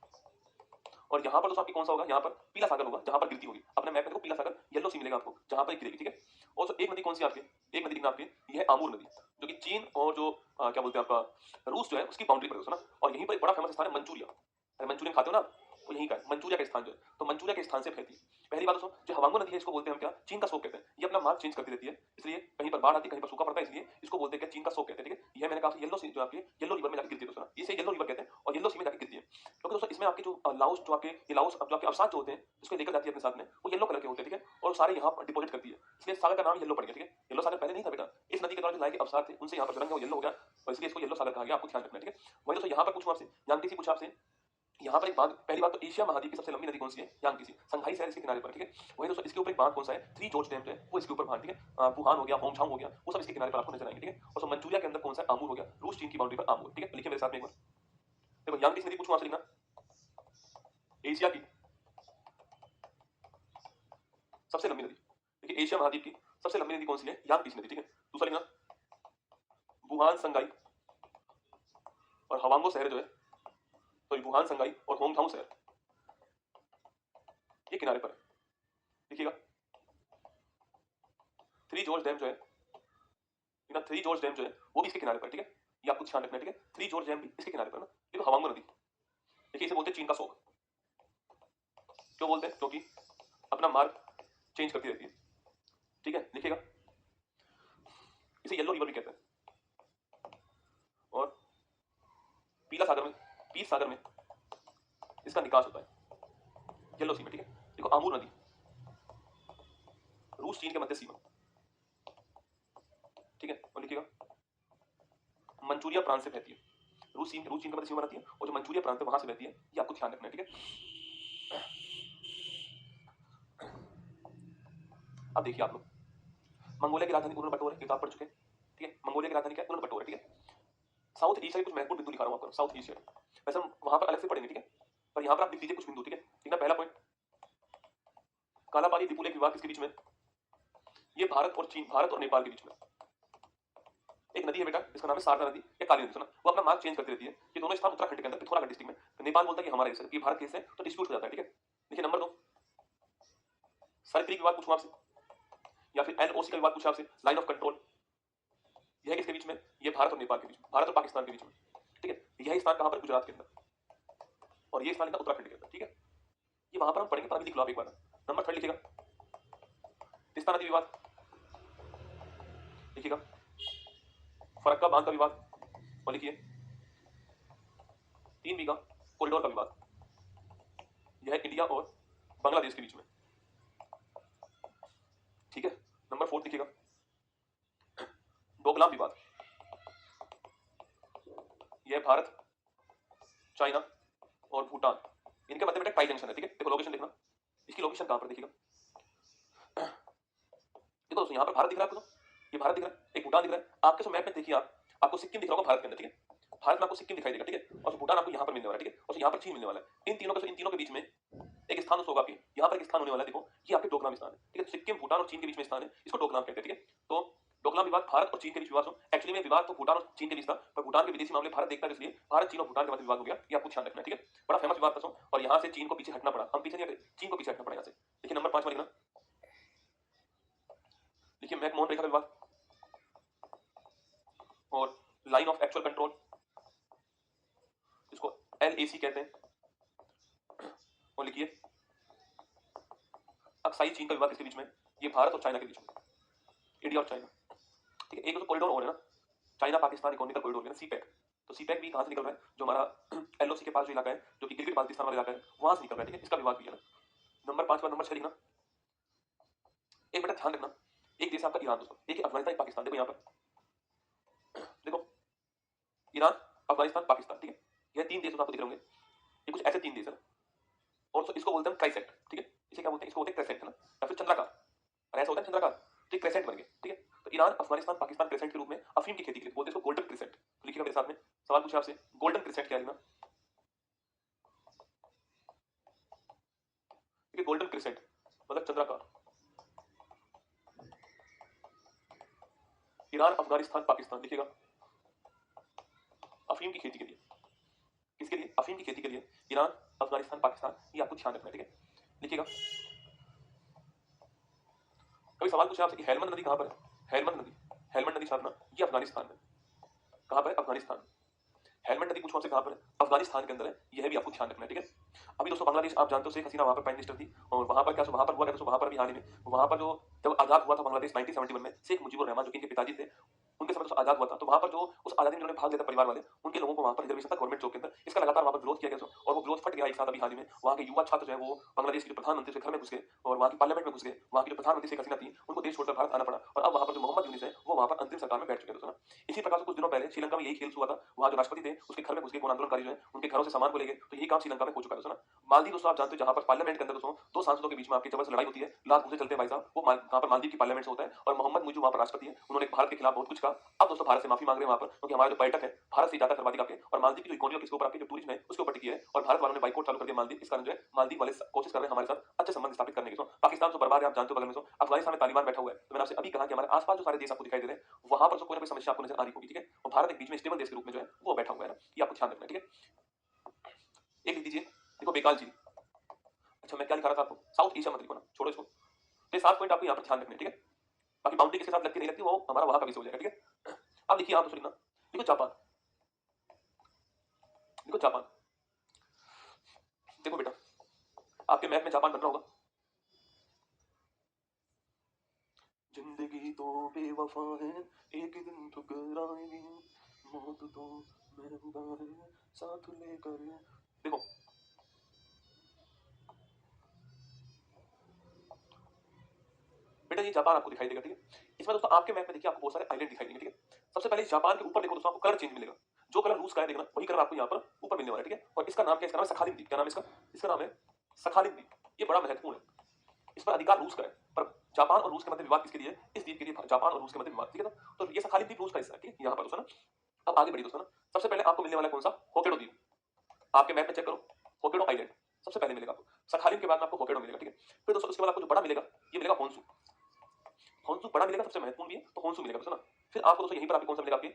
और यहाँ पर दोस्तों आपकी कौन सा होगा? यहाँ पर पीला सागर होगा, जहाँ पर गिरती होगी अपने मैप में देखो, पीला सागर येलो सी मिलेगा आपको, जहाँ पर गिरेगी, ठीक है। और जो एक नदी कौन सी आपकी, एक नदी का आपकी यह है आमूर नदी, जो कि चीन और जो क्या बोलते हैं आपका रूस जो है उसकी बाउंड्री पर है दोस्तों ना। और यहीं पर एक बड़ा फेमस स्थान है मंचूरिया, अरे मंचूरियन खाते हो ना, वो यहीं का है मंचूरिया का स्थान जो है। तो मंचूरिया के स्थान से फैलती है। पहली बात दोस्तों, जो हवांगो नदी है इसको बोलते हैं हम क्या? चीन का शोक कहते हैं। ये अपना मार्ग चेंज करती रहती है, इसलिए कहीं पर बाढ़ आती है, कहीं पर सूखा पड़ता है, इसलिए इसको बोलते हैं क्या? चीन का शोक कहते हैं, ठीक है। यह मैंने कहा येलो सी जो आपकी येलो रिवर में जाकर गिरती है दोस्तों, इसे येलो रिवर कहते हैं और येलो सी में जाके गिरती है। क्योंकि दोस्तों इसमें आपके जो लाओस जो आपके ये लाओस जो आपके अवसाद जो होते हैं जिसको लेकर जाती है अपने साथ में, वो येलो कलर के होते हैं, ठीक है, और सारे यहाँ पर डिपॉजिट करती है, इसलिए सागर का नाम येलो पड़ गया, ठीक है। येलो सागर पहले नहीं था बेटा, इस नदी के द्वारा जो लाए के अवसाद थे उनसे यहाँ पर जो रंग है वो येलो हो गया और इसलिए इसको येलो सागर कहा गया, आपको ध्यान रखना है, ठीक है। वही दोस्तों यहाँ पर पूछूं आपसे, यांगत्से पूछा आपसे, यहाँ पर एक बांध, पहली बात तो एशिया महाद्वीप की सबसे लंबी नदी कौन सी है, यांगत्से, संघाई शहर इसके किनारे पर, ठीक है। वही दोस्तों इसके ऊपर एक बांध कौन सा है, थ्री जॉर्ज डैम जो है वो इसके ऊपर बांध, ठीक है। वुहान हो गया, होंगझांग हो गया, वो सब इसके किनारे पर आपको नजर आएंगे, ठीक है। और मंचूरिया के अंदर कौन सा है, आमूर हो गया, रूस चीन की बाउंड्री पर आमूर, ठीक है। लिखिए मेरे साथ में एक बार, देखो यांगत्से नदी पूछूं आपसे, लिखना एशिया की सबसे लंबी नदी, देखिए एशिया महाद्वीप की सबसे लंबी नदी कौन सी है, यांगत्से नदी, ठीक है। दूसरा लिखना वुहान संघाई और हवांगो शहर जो है, तो वुहान संघाई और होंगझांग शहर ये किनारे पर है, देखिएगा। थ्री जॉर्ज डैम जो है, थ्री जॉर्ज डैम जो है वो भी इसके किनारे पर, ठीक है, ये आपको ध्यान रखना है, ठीक है। थ्री जॉर्ज डैम भी इसके किनारे पर ना, ये तो हवांगो नदी, देखिए इसे बोलते हैं चीन का शौक, क्यों बोलते हैं, क्योंकि अपना मार्ग चेंज करती रहती है, ठीक है। लिखिएगा इसे येलो रिवर भी कहते हैं और पीला सागर में, पीस सागर में इसका निकास होता है येलो सी में, ठीक है। देखो आमूर नदी रूस चीन के मध्य सीमा, ठीक है। और लिखिएगा मंचूरिया प्रांत से बहती है, रूस चीन का मध्य सीमा बनाती है और जो मंचूरिया प्रांत है वहां से बहती है, ये आपको ध्यान रखना है, ठीक है। अब देखिए आप लोग, मंगोलिया की राजधानी उलानबाटर है, किताब पढ़ चुके हैं, ठीक है। मंगोलिया की राजधानी क्या है, उलानबाटर, ठीक है। साउथ ईस्ट साइड कुछ महत्वपूर्ण बिंदु दिखा रहा हूं आपको, साउथ ईस्ट साइड वैसे हम वहां पर अलग से पढ़ेंगे, ठीक है, पर यहां पर आप लिख लीजिए कुछ बिंदु, ठीक है। ठीक है, पहला पॉइंट कालापानी द्वीप विवाद किसके बीच में, ये भारत और चीन, भारत और नेपाल के बीच में एक नदी है बेटा, इसका नाम है शारदा नदी या काली नदी, सुना, वो अपना मार्ग चेंज करती रहती है। ये दोनों स्थान उत्तराखंड के अंदर पिथौरागढ़ डिस्ट्रिक्ट में, तो नेपाल बोलता है कि हमारा हिस्सा है, ये भारत के हिस्से है, तो डिस्प्यूट हो जाता है, ठीक है। देखिए नंबर 2 सर क्रीक विवाद पूछूं आपसे, या फिर एलओसी का विवाद पूछा आपसे, लाइन ऑफ कंट्रोल, यह किसके बीच में, ये भारत और नेपाल के बीच में, भारत और पाकिस्तान के बीच में, ठीक है। यह स्थान कहां पर, गुजरात के अंदर, और ये स्थान उत्तराखंड के अंदर, ठीक है। ये वहां पर हम पढ़ेंगे, पर अभी लिख लो आप एक बार। नंबर 3 लिखिएगा तिस्ता नदी विवाद, लिखिएगा फरक्का बांध का विवाद, और लिखिए 3 बीघा कॉरिडोर का विवाद, यह इंडिया और बांग्लादेश के बीच में, ठीक है। नंबर 4 लिखिएगा डोकलाम विवाद, यह भारत, चाइना और भूटान, इनके मध्य में टाई जंक्शन है, ठीक है। देखो लोकेशन लिखना, इसकी लोकेशन कहां पर, देखिएगा देखो दोस्तों, यहां पर भारत दिख रहा है आपको, ये भारत दिख रहा है, एक भूटान दिख रहा है, आपके जो मैप में देखिए आप, आपको सिक्किम दिख रहा होगा भारत के अंदर, ठीक है। भारत में आपको सिक्किम दिखाई देगा, ठीक है, और भूटान आपको यहां पर मिलने वाला है, ठीक है, और यहां पर चीन मिलने वाला है। इन तीनों के बीच में एक स्थान होगा, आपके यहां पर एक स्थान होने वाला है, देखो ये आपके डोकलाम स्थान है, ठीक है। सिक्किम भूटान और चीन के बीच में स्थान है, इसको डोकलाम कहते हैं, ठीक है। तो डोकलाम विवाद भारत और चीन के बीच विवाद, एक्चुअली में विवाद तो भूटान और चीन के बीच था, पर भूटान के विदेशी मामले भारत देखता है, इसलिए भारत चीन और भूटान के मध्य विवाद हो गया, ये आपको ध्यान रखना है, ठीक है। बड़ा फेमस विवाद था, और यहां से चीन को पीछे हटना पड़ा, हम पीछे नहीं हटे, चीन को पीछे हटना पड़ा यहां से। देखिए नंबर 5 लिखना, देखिए मैकमोहन रेखा विवाद और लाइन ऑफ एक्चुअल कंट्रोल, इसको एलएसी कहते हैं, और लिखिए अक्साई चीन का विवाद किसके बीच में, ये भारत और चाइना के बीच में, इंडिया और चाइना, ठीक है। एक तो कॉरिडोर और है ना, चाइना पाकिस्तान इकोनॉमिकल कॉरिडोर है ना, सीपैक, तो सीपैक भी कहां से निकल रहा है, जो हमारा एलओसी के पास जो इलाका है, जो कि गिलगित बाल्टिस्तान वाला इलाका है, वहां से निकल रहा है, ठीक है। इसका विवाद भी है ना। नंबर 5 पर नंबर 6 लिखना, एक बेटा ध्यान रखना, एक देश आपका ईरान दोस्तों, एक अफगानिस्तान, एक पाकिस्तान, देखो यहाँ पर देखो ईरान, अफगानिस्तान, पाकिस्तान, ठीक है। यह 3 देश आपको दिख रहे होंगे, ये कुछ ऐसे 3 देश है ना, और तो इसको बोलते हैं ट्राइसेट, ठीक है। इसे क्या बोलते हैं, इसको बोलते हैं क्रेसेंट, है ना, या फिर चंद्राकार, और ऐसा होता है चंद्राकार, तो एक क्रेसेंट बन गए, ठीक है। तो ईरान, अफगानिस्तान, पाकिस्तान क्रेसेंट के रूप में अफीम की खेती के लिए बोलते हैं, इसको गोल्डन क्रेसेंट। तो लिखिएगा मेरे साथ में, सवाल पूछा आपसे गोल्डन क्रेसेंट क्या है ना, ठीक है, गोल्डन क्रेसेंट मतलब चंद्राकार, ईरान, अफगानिस्तान, पाकिस्तान, लिखिएगा अफीम की खेती के लिए, किसके लिए, अफीम की खेती के लिए ईरान, अफगानिस्तान, पाकिस्तान, ये आपको ध्यान रखना है, ठीक है। लिखिएगा कभी सवाल पूछा आपसे कि हेलमंद नदी कहां पर है, हेलमंद नदी छापना, ये अफगानिस्तान में, कहां पर है, अफगानिस्तान। हेलमंड नदी पूछो आपसे कहां पर है, अफगानिस्तान के अंदर है, यह भी आपको ध्यान रखना है, ठीक है। अभी दोस्तों बांग्लादेश आप जानते हो, शेख हसीना वहां पर प्राइम मिनिस्टर थी, और वहां पर क्या वहां पर हुआ क्या दोस्तों, वहां पर भी हाल ही में, वहां पर जो जब आजाद हुआ था बांग्लादेश 1971 में, शेख मुजीबुर रहमान जो कि इनके पिताजी थे, उनके समय दोस्तों आजाद हुआ था, तो वहां पर जो उस आजादी में जिन्होंने भाग लिया था परिवार वाले, उनके लोगों को वहां पर रिजर्वेशन था गवर्नमेंट जॉब के अंदर। इसका लगातार वहां पर विरोध किया गया दोस्तों, और वो विरोध फट गया एक साथ अभी हाल ही में। वहां के युवा छात्र जो है वो बांग्लादेश के जो प्रधानमंत्री से घर में घुस गए और वहां की पार्लियामेंट में घुस गए। वहां की जो प्रधानमंत्री शेख हसीना थी, उनको देश छोड़कर भारत आना पड़ा, और अब वहां पर जो मोहम्मद यूनिस है वो वहां पर अंतिम सरकार में बैठ चुके हैं दोस्तों ना। इसी प्रकार से कुछ दिनों पहले श्रीलंका में यही खेल हुआ था। वहां जो राष्ट्रपति थे उसके घर में घुस के कौन आंदोलनकारी जो है उनके घरों से सामान को ले गए। तो यही काम श्रीलंका में हो चुका है दोस्तों ना। मालदीव दोस्तों आप जानते हो, जहां पर पार्लियामेंट के अंदर दोस्तों दो सांसदों के बीच में आपकी जबरदस्त लड़ाई होती है, लात घूंसे चलते हैं भाई साहब, वो वहां पर मालदीव की पार्लियामेंट से होता है। और मोहम्मद मुइजू वहां पर राष्ट्रपति है, उन्होंने भारत के खिलाफ बहुत कुछ कहा। अब दोस्तों भारत से माफी मांग रहे हैं वहां पर, क्योंकि हमारा जो पर्यटक है भारत से ज्यादा सर्वाधिक आपके, और मालदीव की जो इकोनॉमी किसके ऊपर आपके जो टूरिज्म है उसके ऊपर टिकी है, और भारत वालों ने बाइकआउट चालू कर दिया मालदीव। इस कारण जो है मालदीव वाले कोशिश कर रहे हैं हमारे साथ अच्छे संबंध स्थापित करने के। पाकिस्तान तो बर्बाद है, आप जानते हो, बगल में सो अफगानिस्तान में तालिबान बैठा हुआ है। तो मैंने आपसे अभी कहा कि हमारे आसपास जो सारे देश आपको दिखाई दे रहे हैं वहां पर कोई ना कोई समस्या आपको नजर आ रही होगी, ठीक है। और भारत एक बीच में स्टेबल देश के रूप में जो है वो बैठा हुआ है ना, ये आपको ध्यान रखना है, ठीक है। एक लिख दीजिए, देखो बेकाल जी। अच्छा मैं क्या लिखा रहा था आपको, साउथ एशिया मत लिखो ना, छोड़ो इसको। तो ये 7 पॉइंट आपको यहाँ पर ध्यान रखने हैं, ठीक है। बाकी बाउंड्री किसके साथ लगती नहीं लगती वो हमारा वहां का विषय हो जाएगा, ठीक है। अब देखिए आप दोस्तों लिखना, देखो जापान, देखो जापान, देखो बेटा आपके मैप में जापान बन रहा होगा। जिंदगी तो बेवफा है, एक दिन ठुकराएगी, मौत तो महबूबा है, साथ लेकर। देखो बेटा ये जापान आपको दिखाई देगा, ठीक है। इसमें दोस्तों आपके मैप में देखिए आपको बहुत सारे आइलैंड दिखाई देंगे, ठीक है। सबसे पहले जापान के ऊपर देखो दोस्तों आपको कलर चेंज मिलेगा, जो कलर रूस का है देखना वही कलर आपको यहाँ पर ऊपर मिलने वाला है, ठीक है। और इसका नाम क्या है, इसका नाम है सखालिन द्वीप। क्या नाम है इसका, इसका नाम है सखालिन द्वीप। ये बड़ा महत्वपूर्ण है, इस पर अधिकार रूस का है, पर जापान और रूस के मध्य विवाद किसके लिए, इस द्वीप के लिए जापान और रूस के मध्य विवाद, ठीक है ना। तो ये सखालिन द्वीप रूस का हिस्सा है, ठीक है, यहाँ पर दोस्तों ना। अब आगे बढ़िए दोस्तों ना, सबसे पहले आपको मिलने वाला कौन सा, होकेडो द्वीप। आपके मैप में चेक करो, होकेडो आइलैंड सबसे पहले मिलेगा आपको, सखालिन के बाद में आपको होकेडो मिलेगा, ठीक है। फिर दोस्तों उसके बाद आपको जो बड़ा मिलेगा ये मिलेगा होन्सू। होन्सू बड़ा मिलेगा, सबसे महत्वपूर्ण भी है, तो होन्सू मिलेगा दोस्तों ना। फिर आपको दोस्तों यहीं पर आपको कौन सा मिलेगा, आपके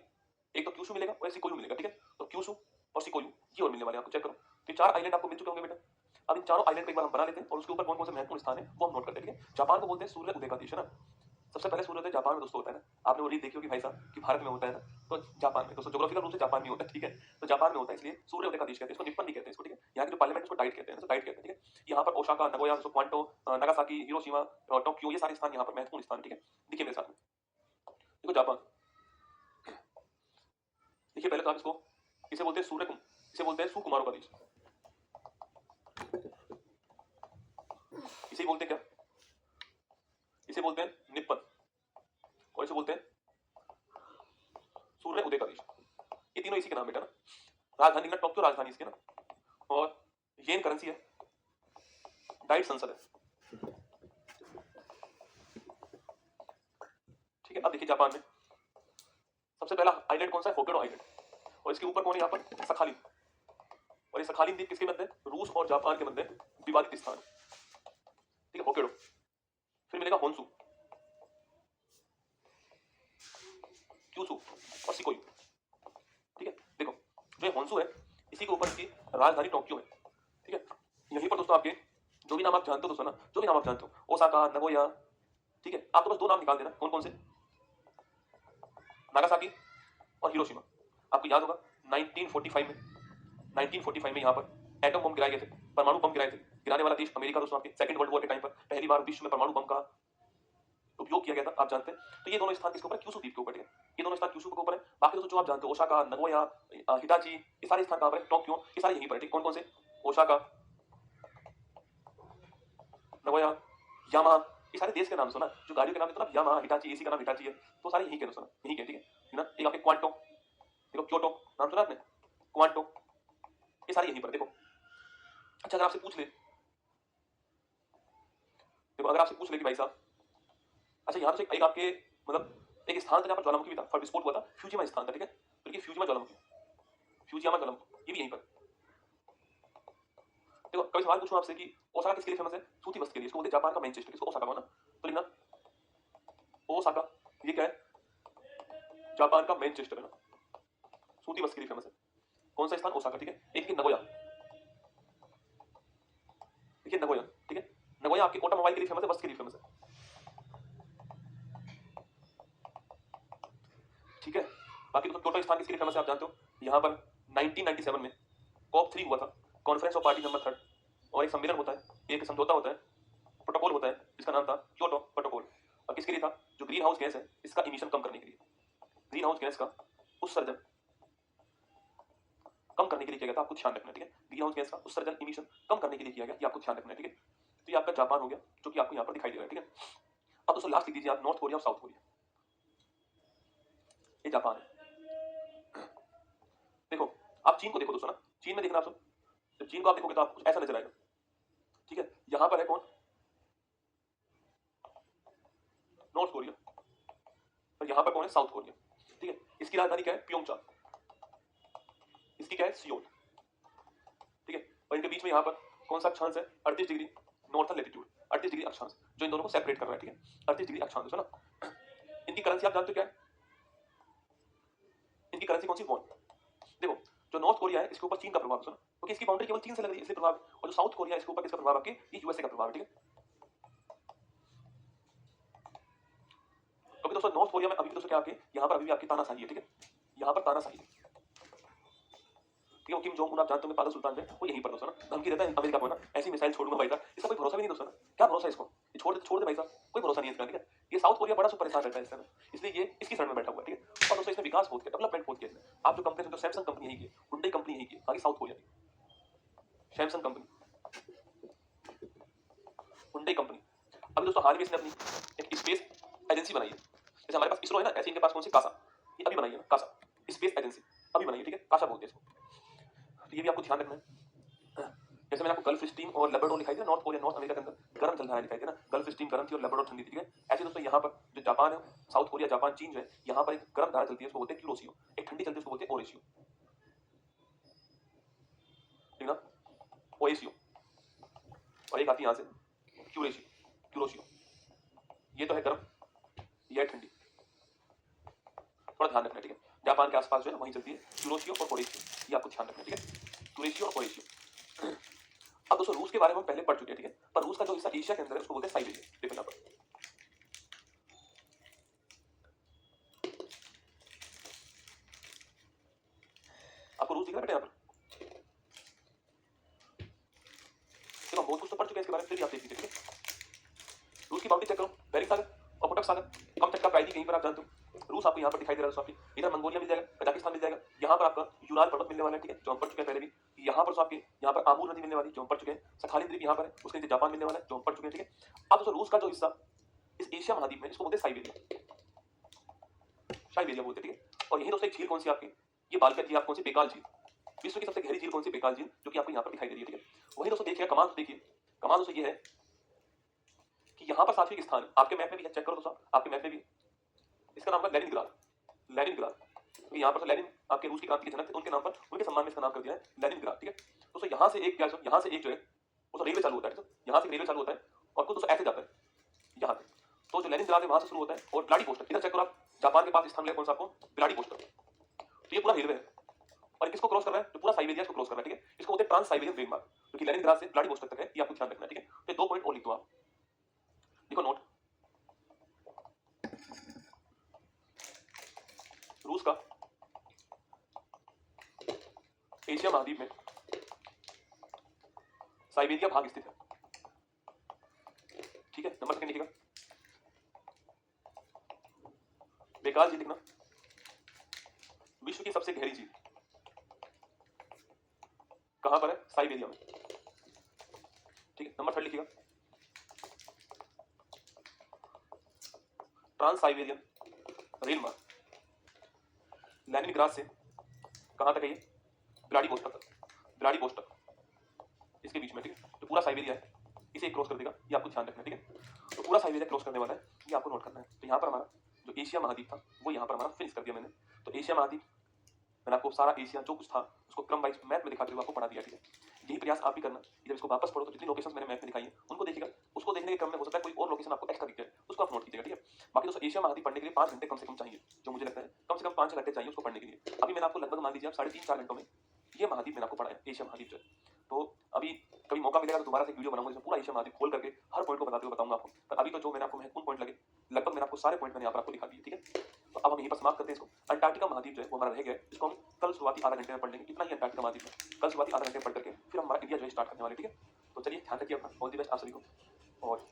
एक तो क्यूशू मिलेगा और सिकोयू मिलेगा, ठीक है। तो क्यूशू और सिकोयू ये और मिलने वाले हैं आपको, चेक करो। तो 4 आइलैंड आपको मिल चुके होंगे बेटा। अब इन चारों आइलैंड को एक बार हम बना लेते हैं और उसके ऊपर कौन कौन से महत्वपूर्ण स्थान है वो हम नोट करते हैं, ठीक है। जापान को बोलते हैं सूर्य उदय का देश, है ना। सबसे पहले सूर्योदय जापान में दोस्तों होता है ना। आपने वो रील देखी होगी भाई साहब कि भारत में होता है ना, तो जापान में दोस्तों ज्योग्राफिकल रूप से जापान में होता है, ठीक है। तो जापान में होता है, इसलिए सूर्योदय का देश कहते हैं इसको, निप्पन भी कहते हैं इसको, ठीक है। यहाँ की जो पार्लियामेंट उसको डाइट कहते हैं, डाइट कहते हैं, ठीक है। यहाँ पर ओसाका, नगोया, क्वांटो, नागासाकी, हिरोशिमा और टोक्यो, ये सारे स्थान यहाँ पर महत्वपूर्ण स्थान, ठीक है। देखिए मेरे साथ में, देखो जापान, देखिए पहले तो आप इसको, इसे बोलते हैं सूर्य, इसे बोलते हैं सुकुमारों का देश, इसे बोलते हैं क्या, इसे बोलते हैं निप्पन, और इसे बोलते हैं सूर्य उदय का देश। ये तीनों इसी के नाम बेटा ना। राजधानी का टोक्यो राजधानी इसके ना, और येन करेंसी है, डाइट संसद है, ठीक है। अब देखिए जापान में सबसे पहला आइलैंड कौन सा है, होकेडो आइलैंड, और इसके ऊपर कौन है यहाँ पर, सखालिन। और ये सखालिन द्वीप किसके मध्य है, रूस और जापान के मध्य विवादित स्थान, ठीक है, होकेडो। फिर मिलेगा होन्सू, क्यूसू और सिकोयू, ठीक है। देखो जो होन्सू है इसी के ऊपर इसकी राजधानी टोक्यो है, ठीक है। यहीं पर दोस्तों आपके जो भी नाम आप जानते हो दोस्तों ना, जो भी नाम आप जानते हो, ओसाका, नगोया, ठीक है। आप तो बस 2 नाम निकाल देना, कौन कौन से, नागासाकी और हिरोशिमा। आपको याद होगा 1945 में, 1945 में यहाँ पर एटम बम गिराए गए थे, परमाणु बम गिराए थे। गिराने वाला देश अमेरिका दोस्तों, आपके सेकंड वर्ल्ड वॉर के टाइम पर पहली बार विश्व में परमाणु बम का उपयोग किया गया था, आप जानते हैं। तो ये दोनों स्थान किसके ऊपर है, क्यूशू द्वीप के ऊपर, ठीक है। ये दोनों स्थान क्यूशू के ऊपर है। बाकी दोस्तों जो आप जानते हो, ओसाका, नगोया, हिटाची, ये सारे स्थान कहाँ पर है, टोक्यो, ये सारे यहीं पर है, ठीक। कौन कौन से, ओसाका, नगोया, यामा, ये सारे देश के नाम सुना, जो गाड़ियों के नाम है ना, यामा, हिटाची, एसी का नाम हिटाची है, तो सारे यहीं के दोस्तों, यहीं के, ठीक है ना। एक आपके क्वांटो, देखो क्योटो नाम सुना आपने, क्वांटो, ये सारे यहीं पर देखो। अच्छा अगर आपसे पूछ ले, देखो अगर आपसे पूछ ले कि भाई साहब, अच्छा यहाँ से एक आपके मतलब एक स्थान था जहाँ पर ज्वालामुखी भी था, पर विस्फोट हुआ था, फ्यूजिमा स्थान था, ठीक है। तो देखिए फ्यूजिमा ज्वालामुखी, फ्यूजियामा ज्वालामुखी, ये भी यहीं पर। देखो कभी सवाल पूछूं आपसे कि ओसाका किसके लिए फेमस है, सूती वस्त्र के लिए, इसको बोलते हैं जापान का मैनचेस्टर, किसको, ओसाका को ना। तो लिखना ओसाका, ये क्या है, जापान का मैनचेस्टर है ना, सूती वस्त्र के लिए फेमस है। कौन सा स्थान, ओसाका, ठीक है। एक नगोया, देखिए नगोया, ठीक है। नगोया आपके ऑटोमोबाइल के लिए फेमस है, वस्त्र के लिए फेमस है, ठीक है। बाकी तो क्योटो स्थान किसके लिए फेमस है, आप जानते हो। यहाँ पर 1997 में COP3 हुआ था, कॉन्फ्रेंस ऑफ पार्टी नंबर 3, और एक सम्मेलन होता है, एक समझौता होता है, प्रोटोकॉल होता है, जिसका नाम था क्योटो प्रोटोकॉल। और किसके लिए था, जो ग्रीन हाउस गैस है इसका इमिशन कम करने के लिए, ग्रीन हाउस गैस का उत्सर्जन कम करने के लिए किया गया था, आपको ध्यान रखना है, ठीक है। ग्रीन हाउस गैस का उत्सर्जन इमिशन कम करने के लिए किया गया, ये आपको ध्यान रखना है, ठीक है। तो ये आपका जापान हो गया, जो कि आपको यहाँ पर दिखाई दे रहा है, ठीक है। अब दोस्तों लास्ट लिख दीजिए आप नॉर्थ कोरिया और साउथ कोरिया, ये जापान है। देखो आप चीन को देखो दोस्तों ना, चीन में देखना आप सब, जब चीन को आप देखोगे तो आपको कुछ ऐसा नजर आएगा, ठीक है। यहाँ पर है कौन, नॉर्थ कोरिया, और यहाँ पर कौन है, साउथ कोरिया, ठीक है। इसकी राजधानी क्या है, प्योंगचांग, इसकी क्या है, सियोल, ठीक है। और इनके बीच में यहाँ पर कौन सा अक्षांश है, 38 डिग्री नॉर्थन लैटिट्यूड, 38 डिग्री अक्षांश, जो इन दोनों को सेपरेट कर रहा है, ठीक है। 38 डिग्री अक्षांश है ना। इनकी करेंसी आप जानते हो क्या है, इनकी करेंसी कौन सी, वॉन। देखो जो नॉर्थ कोरिया है इसके ऊपर चीन का प्रभाव है, क्योंकि इसकी बाउंड्री केवल चीन से लग रही है इसलिए प्रभाव, और जो साउथ कोरिया है इसके ऊपर किसका प्रभाव, आपके ये यूएसए का प्रभाव है, ठीक है। क्योंकि दोस्तों नॉर्थ कोरिया में अभी भी दोस्तों क्या आपके यहाँ पर अभी भी आपकी तानाशाही है, ठीक है। यहाँ पर तानाशाही है, ठीक है। किम जोंग उन आप जानते होंगे पागल सुल्तान में, वो यहीं पर दोस्तों ना धमकी देता है अमेरिका को ना, ऐसी मिसाइल छोड़ूंगा भाई साहब, इसका कोई भरोसा भी नहीं दोस्तों ना, क्या भरोसा है इसको, ये छोड़ दे भाई साहब, कोई भरोसा नहीं है इसका, ठीक है। ये साउथ कोरिया बड़ा सुपर परेशान रहता है इससे, इसलिए ये इसकी शरण में बैठा हुआ है, ठीक है। और दोस्तों इसने विकास बहुत किया, डेवलपमेंट बहुत किया इसने। आप जो कंपनी, तो सैमसंग कंपनी यही की, हुंडई कंपनी यही की, बाकी साउथ कोरिया की सैमसंग कंपनी, हुंडई कंपनी। अभी दोस्तों हाल में इसने अपनी एक स्पेस एजेंसी बनाई है, जैसे हमारे पास इसरो है ना, ऐसे इनके पास कौन सी, कासा, ये अभी बनाई है ना, कासा स्पेस एजेंसी अभी बनाई है, ठीक है, कासा बोलते हैं इसको। तो ये भी आपको ध्यान रखना है। जैसे मैंने आपको गल्फ स्ट्रीम और लेब्राडोर दिखाई दिया, नॉर्थ कोरिया नॉर्थ अमेरिका के अंदर गर्म चल रहा है दिखाई दिया ना, गल्फ स्ट्रीम गर्म थी और लेब्राडोर ठंडी थी, ठीक है। ऐसे दोस्तों यहाँ पर जो जापान है, साउथ कोरिया, जापान, चीन जो है, यहाँ पर एक गर्म धारा चलती है, उसको बोलते हैं क्यूरोसियो, एक ठंडी चलती है उसको बोलते हैं ओरेशियो, ठीक ना, ओएसियो, और एक आती है यहाँ से क्यूरेशियो, क्यूरोशियो। ये तो है गर्म, ये है ठंडी, थोड़ा ध्यान रखना, ठीक है। जापान के आसपास जो है वहीं चलती है क्यूरोशियो और ओरेशियो, ये आपको ध्यान रखना, ठीक है, क्यूरेशियो और ओरेशियो। अब दोस्तों रूस के बारे में हम पहले पढ़ चुके हैं, ठीक है। पर रूस का जो हिस्सा एशिया के अंदर है उसको बोलते हैं साइबेरिया, देखो यहाँ पर, आपको रूस दिख रहा है बेटा यहाँ पर, देखो हम बहुत कुछ तो पढ़ चुके हैं इसके बारे में, फिर भी आप देख लीजिए, ठीक है। रूस की बाउंड्री चेक करो, बेरिंग सागर और कोटक सागर, कम तक का प्राइजी कहीं पर आप जानते हो, रूस आपको यहाँ पर दिखाई दे रहा है, आपकी इधर मंगोलिया मिल जाएगा, कजाकिस्तान मिल जाएगा, यहाँ पर आपका यूराल पर्वत मिलने वाला है, ठीक है, जो हम पढ़ चुके हैं पहले भी। यहाँ पर आपके यहाँ पर आमूर नदी मिलने वाली, जो हम पढ़ चुके हैं। सखालिन द्वीप यहाँ पर है, उसके नीचे जापान मिलने वाला है, जो हम पढ़ चुके हैं, ठीक है। अब दोस्तों रूस का जो हिस्सा इस एशिया महाद्वीप में, इसको बोलते हैं साइबेरिया, साइबेरिया बोलते हैं, ठीक है। और यही दोस्तों एक झील कौन सी आपकी, ये बालकन झील, आप कौन सी, बेकाल झील, विश्व की सबसे गहरी झील कौन सी, बेकाल झील, जो कि आपको यहाँ पर दिखाई दे रही है, ठीक है। वही दोस्तों देखिए कमाल, देखिए कमाल दोस्तों ये है कि यहाँ पर सात्विक स्थान आपके मैप में भी है, चेक करो दोस्तों आपके मैप में भी, इसका नाम है लेनिनग्राद, लेनिनग्राद। तो यहाँ पर तो लेनिन आपके रूस की क्रांति के जनक थे, उनके नाम पर, उनके सम्मान में इसका नाम कर दिया है लेनिनग्राद, ठीक है। दोस्तों यहाँ से एक क्या, यहाँ से एक जो है वो रेलवे चालू होता है, यहाँ से रेलवे चालू होता है और कुछ दोस्तों ऐसे जाता है यहाँ पे, तो जो लेनिनग्राद है वहां से शुरू होता है, और व्लादिवोस्टोक, इधर चेक करो आप, जापान के पास स्थान मिला कौन सा आपको, व्लादिवोस्टोक। तो ये पूरा रेलवे है, और किसको क्रॉस कर रहा है, जो पूरा साइबेरिया को क्रॉस कर रहा है, ठीक है। इसको बोलते हैं ट्रांस साइबेरियन रेलमार्ग, जो कि लेनिनग्राद से व्लादिवोस्टोक तक है, ये आपको ध्यान रखना है, ठीक है। तो 2 पॉइंट और लिख दो आप, देखो नोट, रूस का एशिया महाद्वीप में साइबेरिया भाग स्थित है, ठीक है। नंबर सेकंड लिखिएगा, बेकाल झील लिखना, विश्व की सबसे गहरी झील कहां पर है, साइबेरिया में, ठीक है। नंबर थर्ड लिखिएगा, ट्रांस साइबेरियन रेल मार्ग, लेनिनग्राद से कहां तक है ये, व्लादिवोस्टोक तक, व्लादिवोस्टोक इसके बीच में, ठीक है। तो पूरा साइबेरिया है, इसे क्रॉस कर देगा, ये आपको ध्यान रखना है, ठीक है। तो पूरा साइबेरिया क्रॉस करने वाला है, ये आपको नोट करना है। तो यहाँ पर हमारा जो एशिया महाद्वीप था वो यहाँ पर हमारा फिनिश कर दिया मैंने। तो एशिया महाद्वीप मैंने आपको सारा एशिया जो कुछ था उसको क्रम वाइज मैप में दिखाते हुए आपको पढ़ा दिया, ठीक है। यही प्रयास आप भी करना, जब इसको वापस पढ़ो तो जितनी लोकेशंस मैंने मैप में दिखाई है उनको देखिएगा, उसको देखने के क्रम में हो सकता है कोई और लोकेशन आपको एक्स्ट्रा दिख जाए, उसको आप नोट कीजिएगा, ठीक है। बाकी दोस्तों एशिया महाद्वीप पढ़ने के लिए 5 घंटे कम से कम चाहिए, जो मुझे लगता है कम से कम 5 घंटे चाहिए उसको पढ़ने के लिए। अभी मैंने आपको लगभग मान लीजिए आप 3.5-4 घंटों में ये महाद्वीप मैंने आपको पढ़ा है, एशिया महाद्वीप जो है। तो अभी कभी मौका मिलेगा तो दोबारा से वीडियो बनाऊंगा जिसमें पूरा एशिया महाद्वीप खोल करके हर पॉइंट को बताते हुए बताऊंगा आपको। पर अभी तो जो मैंने आपको महत्वपूर्ण पॉइंट लगे, लगभग मैंने आपको सारे पॉइंट मैंने यहाँ पर आपको दिखा दिए, ठीक है। तो अब हम यहीं पर समाप्त करते हैं इसको। अंटार्कटिका महाद्वीप जो है वो हमारा रह गया, इसको हम कल शुरुआती आधा घंटे में पढ़ लेंगे, इतना ही अंटार्कटिका महाद्वीप में कल शुरुआती आधा घंटे में पढ़ करके फिर हम हमारा इंडिया जो है स्टार्ट करने वाले, ठीक है। तो चलिए ध्यान रखिए अपना, ऑल द बेस्ट आप सभी को। और